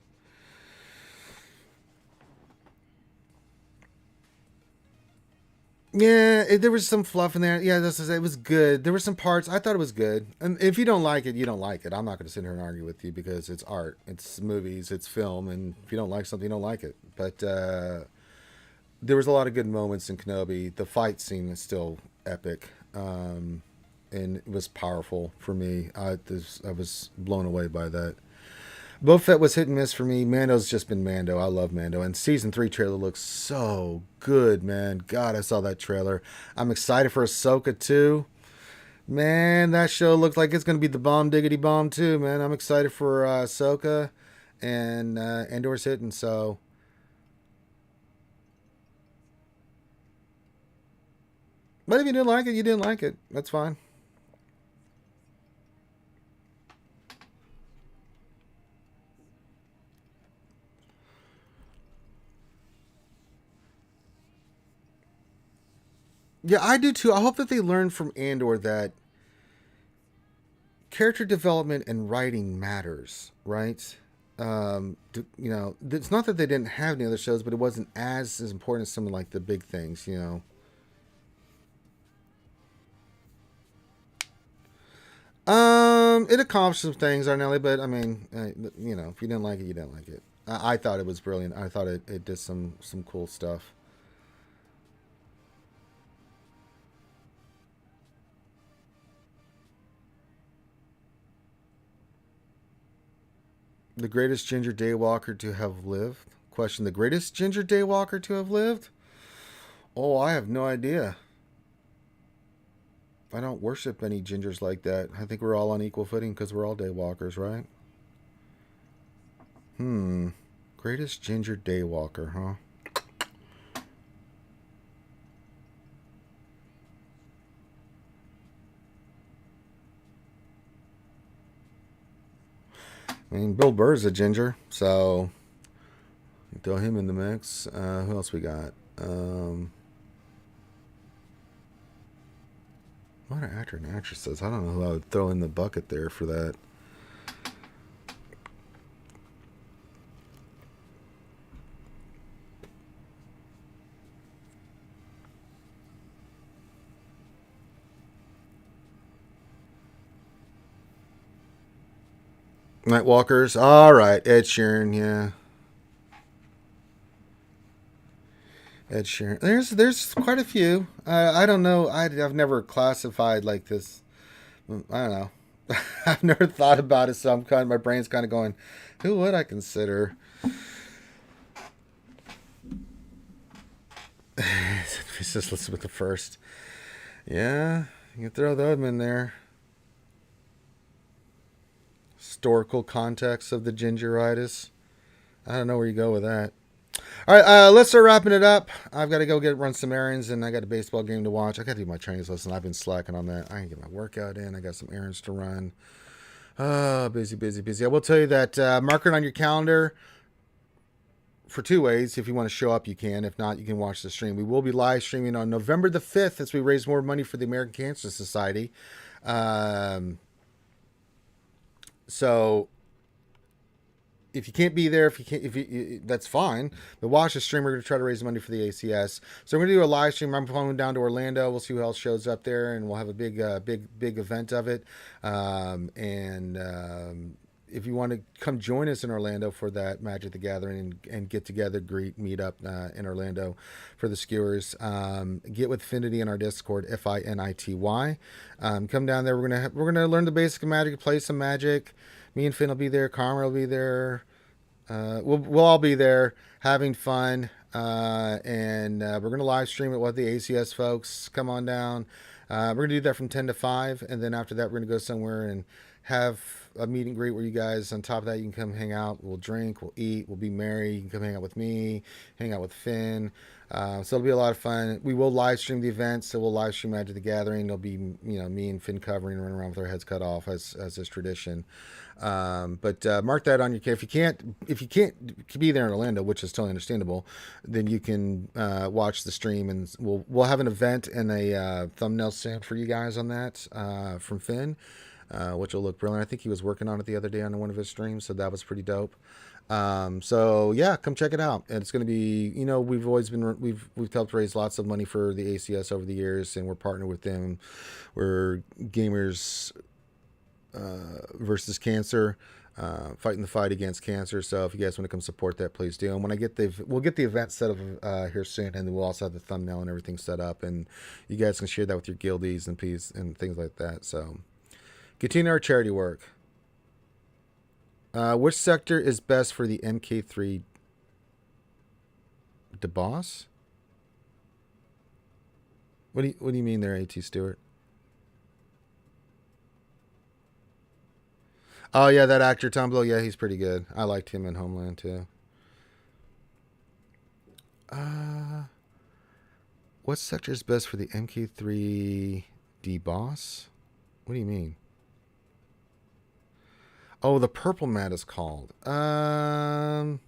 Yeah, there was some fluff in there. Yeah, it was good. There were some parts I thought it was good. And if you don't like it, you don't like it. I'm not going to sit here and argue with you because it's art, it's movies, it's film, and if you don't like something, you don't like it. But there was a lot of good moments in Kenobi. The fight scene is still epic, and it was powerful for me. I was blown away by that. Boba Fett was hit and miss for me. Mando's just been Mando. I love Mando. And season 3 trailer looks so good, man. God, I saw that trailer. I'm excited for Ahsoka too. Man, that show looks like it's gonna be the bomb diggity bomb too, man. I'm excited for Ahsoka and Andor's hitting. So, but if you didn't like it, you didn't like it. That's fine. Yeah, I do too. I hope that they learn from Andor that character development and writing matters, right? It's not that they didn't have any other shows, but it wasn't as important as some of like the big things. It accomplished some things, Arnelli, but I mean, if you didn't like it, you didn't like it. I thought it was brilliant. I thought it did some cool stuff. The greatest ginger daywalker to have lived? Question: the greatest ginger daywalker to have lived? Oh, I have no idea. I don't worship any gingers like that. I think we're all on equal footing because we're all daywalkers, right? Hmm. Greatest ginger daywalker, huh? I mean, Bill Burr's a ginger, so Throw him in the mix. Who else we got? What are actor and actresses? I don't know who I would throw in the bucket there for that. Nightwalkers. All right. Ed Sheeran. Yeah. Ed Sheeran. There's quite a few. I don't know. I've never classified like this. I don't know. I've never thought about it, so my brain's kind of going, who would I consider? Let's just listen with the first. Yeah, you can throw them in there. Historical context of the gingeritis. I don't know where you go with that. All right, let's start wrapping it up. I've got to go run some errands, and I got a baseball game to watch. I got to do my Chinese lesson. I've been slacking on that. I can get my workout in. I got some errands to run. Busy, busy, busy. I will tell you that mark it on your calendar for 2 ways. If you want to show up, you can. If not, you can watch the stream. We will be live streaming on November the 5th as we raise more money for the American Cancer Society. So if you can't be there, if you that's fine. But watch the stream. We're going to try to raise money for the ACS. So we're going to do a live stream. I'm going down to Orlando. We'll see who else shows up there, and we'll have a big event of it. If you want to come join us in Orlando for that Magic the Gathering and get together, meet up in Orlando for the skewers, get with Finity in our Discord, FINITY. Come down there. We're gonna learn the basic of Magic, play some Magic. Me and Finn will be there. Karma will be there. We'll all be there having fun. And we're gonna live stream it with the ACS folks. Come on down. We're gonna do that from 10 to 5, and then after that we're gonna go somewhere and have a meet and greet where you guys, on top of that, you can come hang out. We'll drink, we'll eat, we'll be merry. You can come hang out with me, hang out with Finn. So it'll be a lot of fun. We will live stream the event, so we'll live stream Magic the Gathering. There'll be, me and Finn covering, running around with our heads cut off as is tradition. But mark that on your calendar. If you can't be there in Orlando, which is totally understandable, then you can watch the stream, and we'll have an event and a thumbnail sent for you guys on that from Finn. Which will look brilliant. I think he was working on it the other day on one of his streams, so that was pretty dope. So yeah, come check it out. And it's going to be, we've always been, we've helped raise lots of money for the ACS over the years, and we're partnered with them. We're Gamers versus Cancer, fighting the fight against cancer. So if you guys want to come support that, please do. And when we'll get the event set up here soon, and then we'll also have the thumbnail and everything set up, and you guys can share that with your guildies and things like that. So continue our charity work. Which sector is best for the MK3 DeBoss? What do you mean there, AT Stewart? Oh yeah, that actor Tom Blow. Yeah, he's pretty good. I liked him in Homeland too. What sector is best for the MK3 DeBoss? What do you mean? Oh, the purple mat is called. Are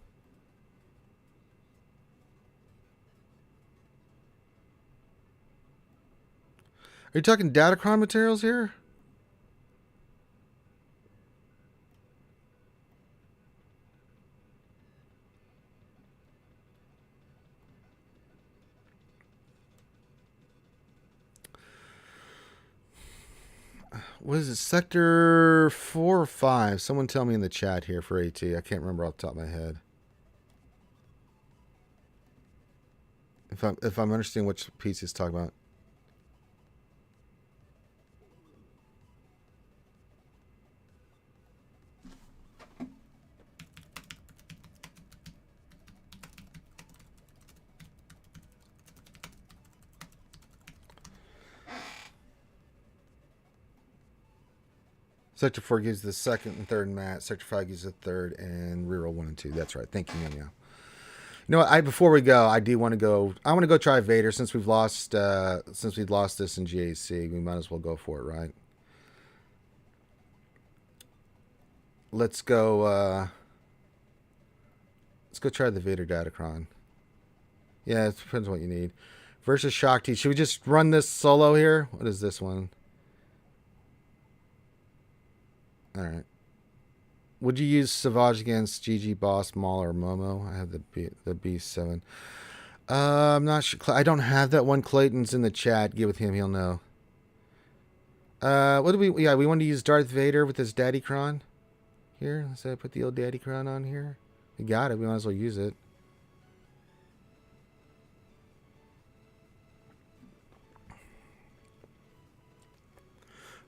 you talking Datacron materials here? What is it? Sector 4 or 5? Someone tell me in the chat here for AT. I can't remember off the top of my head. If I'm understanding which piece he's talking about. Sector 4 gives the second and third mat. Sector 5 gives the third and reroll 1 and 2. That's right. Thank you, Meow. You know what? Before we go, I want to go try Vader since we've lost this in GAC. We might as well go for it, right? Let's go Let's go try the Vader Datacron. Yeah, it depends on what you need. Versus Shock T. Should we just run this solo here? What is this one? Alright. Would you use Savage against GG Boss, Maul, or Momo? I have the B7. I'm not sure. I don't have that one. Clayton's in the chat. Get with him. He'll know. What do we... Yeah, we want to use Darth Vader with his Daddy-Cron. Here. Let's say I put the old Daddy-Cron on here. We got it. We might as well use it.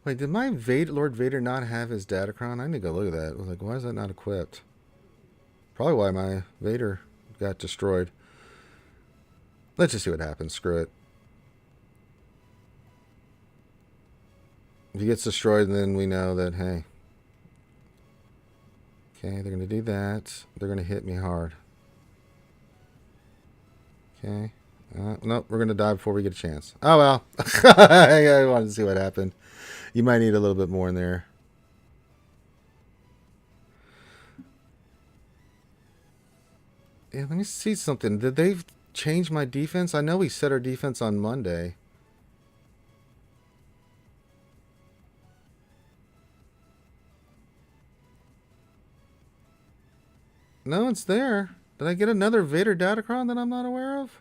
Wait, did my Lord Vader not have his Datacron? I need to go look at that. I was like, why is that not equipped? Probably why my Vader got destroyed. Let's just see what happens. Screw it. If he gets destroyed, then we know that, hey. Okay, they're going to do that. They're going to hit me hard. Okay. Nope, we're going to die before we get a chance. Oh, well. I wanted to see what happened. You might need a little bit more in there. Yeah, let me see something. Did they change my defense? I know we set our defense on Monday. No, it's there. Did I get another Vader Datacron that I'm not aware of?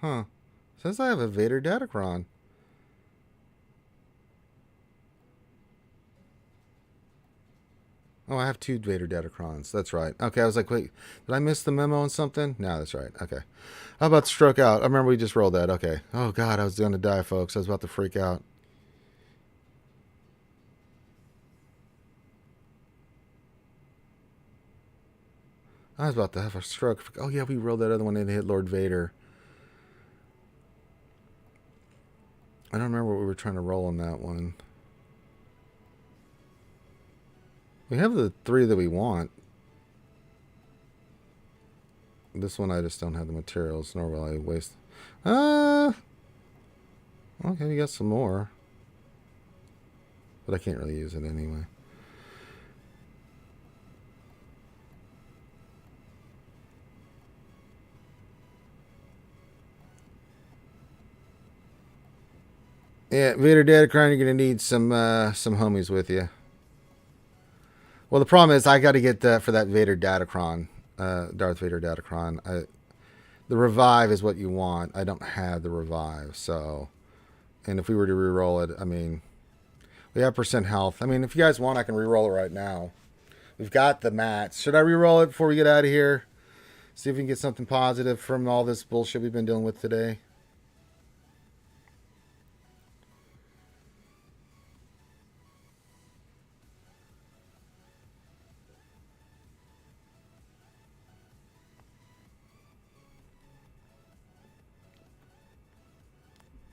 Huh. Says I have a Vader Datacron. Oh, I have two Vader Datacrons. That's right. Okay, I was like, wait, did I miss the memo on something? No, that's right. Okay. How about stroke out? I remember we just rolled that. Okay. Oh, God, I was going to die, folks. I was about to freak out. I was about to have a stroke. Oh, yeah, we rolled that other one and hit Lord Vader. I don't remember what we were trying to roll on that one. We have the 3 that we want. This one I just don't have the materials, nor will I waste. Okay, we got some more. But I can't really use it anyway. Yeah, Vader Datacron, you're gonna need some homies with you. Well, the problem is I got to get that for that Vader Datacron, Darth Vader Datacron. The revive is what you want. I don't have the revive, so. And if we were to re-roll it, I mean, we have % health. I mean, if you guys want, I can re-roll it right now. We've got the mats. Should I re-roll it before we get out of here? See if we can get something positive from all this bullshit we've been dealing with today.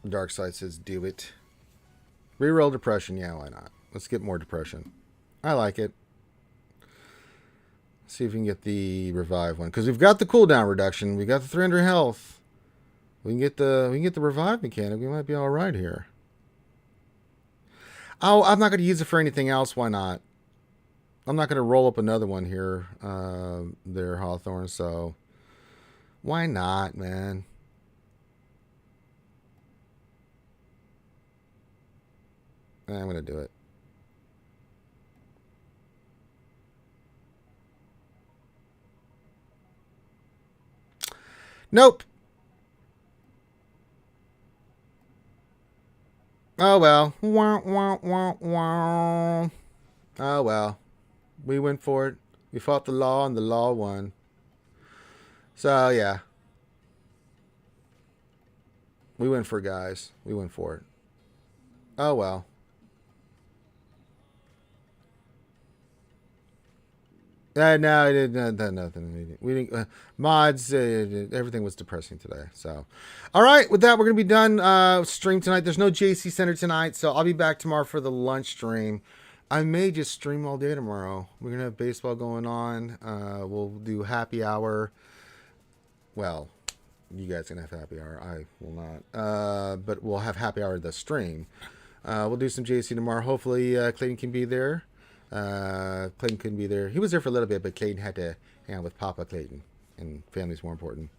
Dark Side says, do it. Reroll depression. Yeah, why not? Let's get more depression. I like it. Let's see if we can get the revive one. Because we've got the cooldown reduction. We got the 300 health. We can get the revive mechanic. We might be alright here. Oh, I'm not going to use it for anything else. Why not? I'm not going to roll up another one here. There, Hawthorne. So, why not, man? I'm going to do it. Nope. Oh, well. Wah, wah, wah, wah. Oh, well. We went for it. We fought the law, and the law won. So, yeah. We went for it, guys. We went for it. Oh, well. No, it didn't. Nothing. We didn't. Mods. Everything was depressing today. So, all right. With that, we're gonna be done. Stream tonight. There's no JC Center tonight, so I'll be back tomorrow for the lunch stream. I may just stream all day tomorrow. We're gonna have baseball going on. We'll do happy hour. Well, you guys can have happy hour. I will not. But we'll have happy hour at the stream. We'll do some JC tomorrow. Hopefully, Clayton can be there. Clayton couldn't be there. He was there for a little bit, but Clayton had to hang out with Papa Clayton, and family's more important.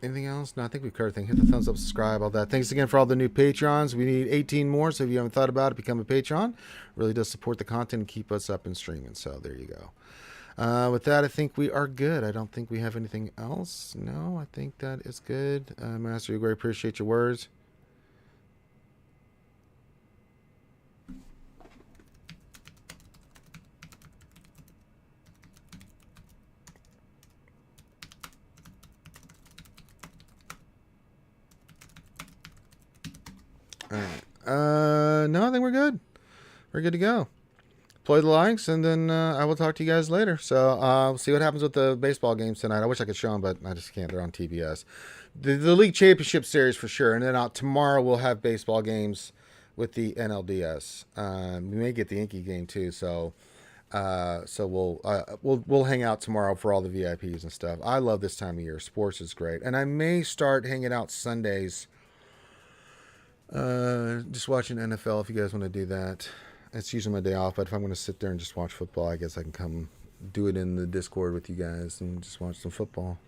Anything else? No, I think we've covered everything. Hit the thumbs up, subscribe, all that. Thanks again for all the new Patreons. We need 18 more, so if you haven't thought about it, become a Patreon. It really does support the content and keep us up and streaming. So there you go. With that, I think we are good. I don't think we have anything else. No, I think that is good. Master, we appreciate your words. All right. No, I think we're good. We're good to go. Play the likes, and then I will talk to you guys later. So we'll see what happens with the baseball games tonight. I wish I could show them, but I just can't. They're on TBS. The League Championship Series for sure. And then tomorrow we'll have baseball games with the NLDS. We may get the Yankee game too. So we'll hang out tomorrow for all the VIPs and stuff. I love this time of year. Sports is great, and I may start hanging out Sundays. Just watching NFL if you guys want to do that. It's usually my day off, but if I'm going to sit there and just watch football, I guess I can come do it in the Discord with you guys and just watch some football.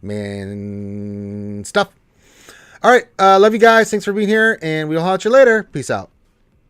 Man, stuff. All right. Love you guys. Thanks for being here, and we'll holler at you later. Peace out.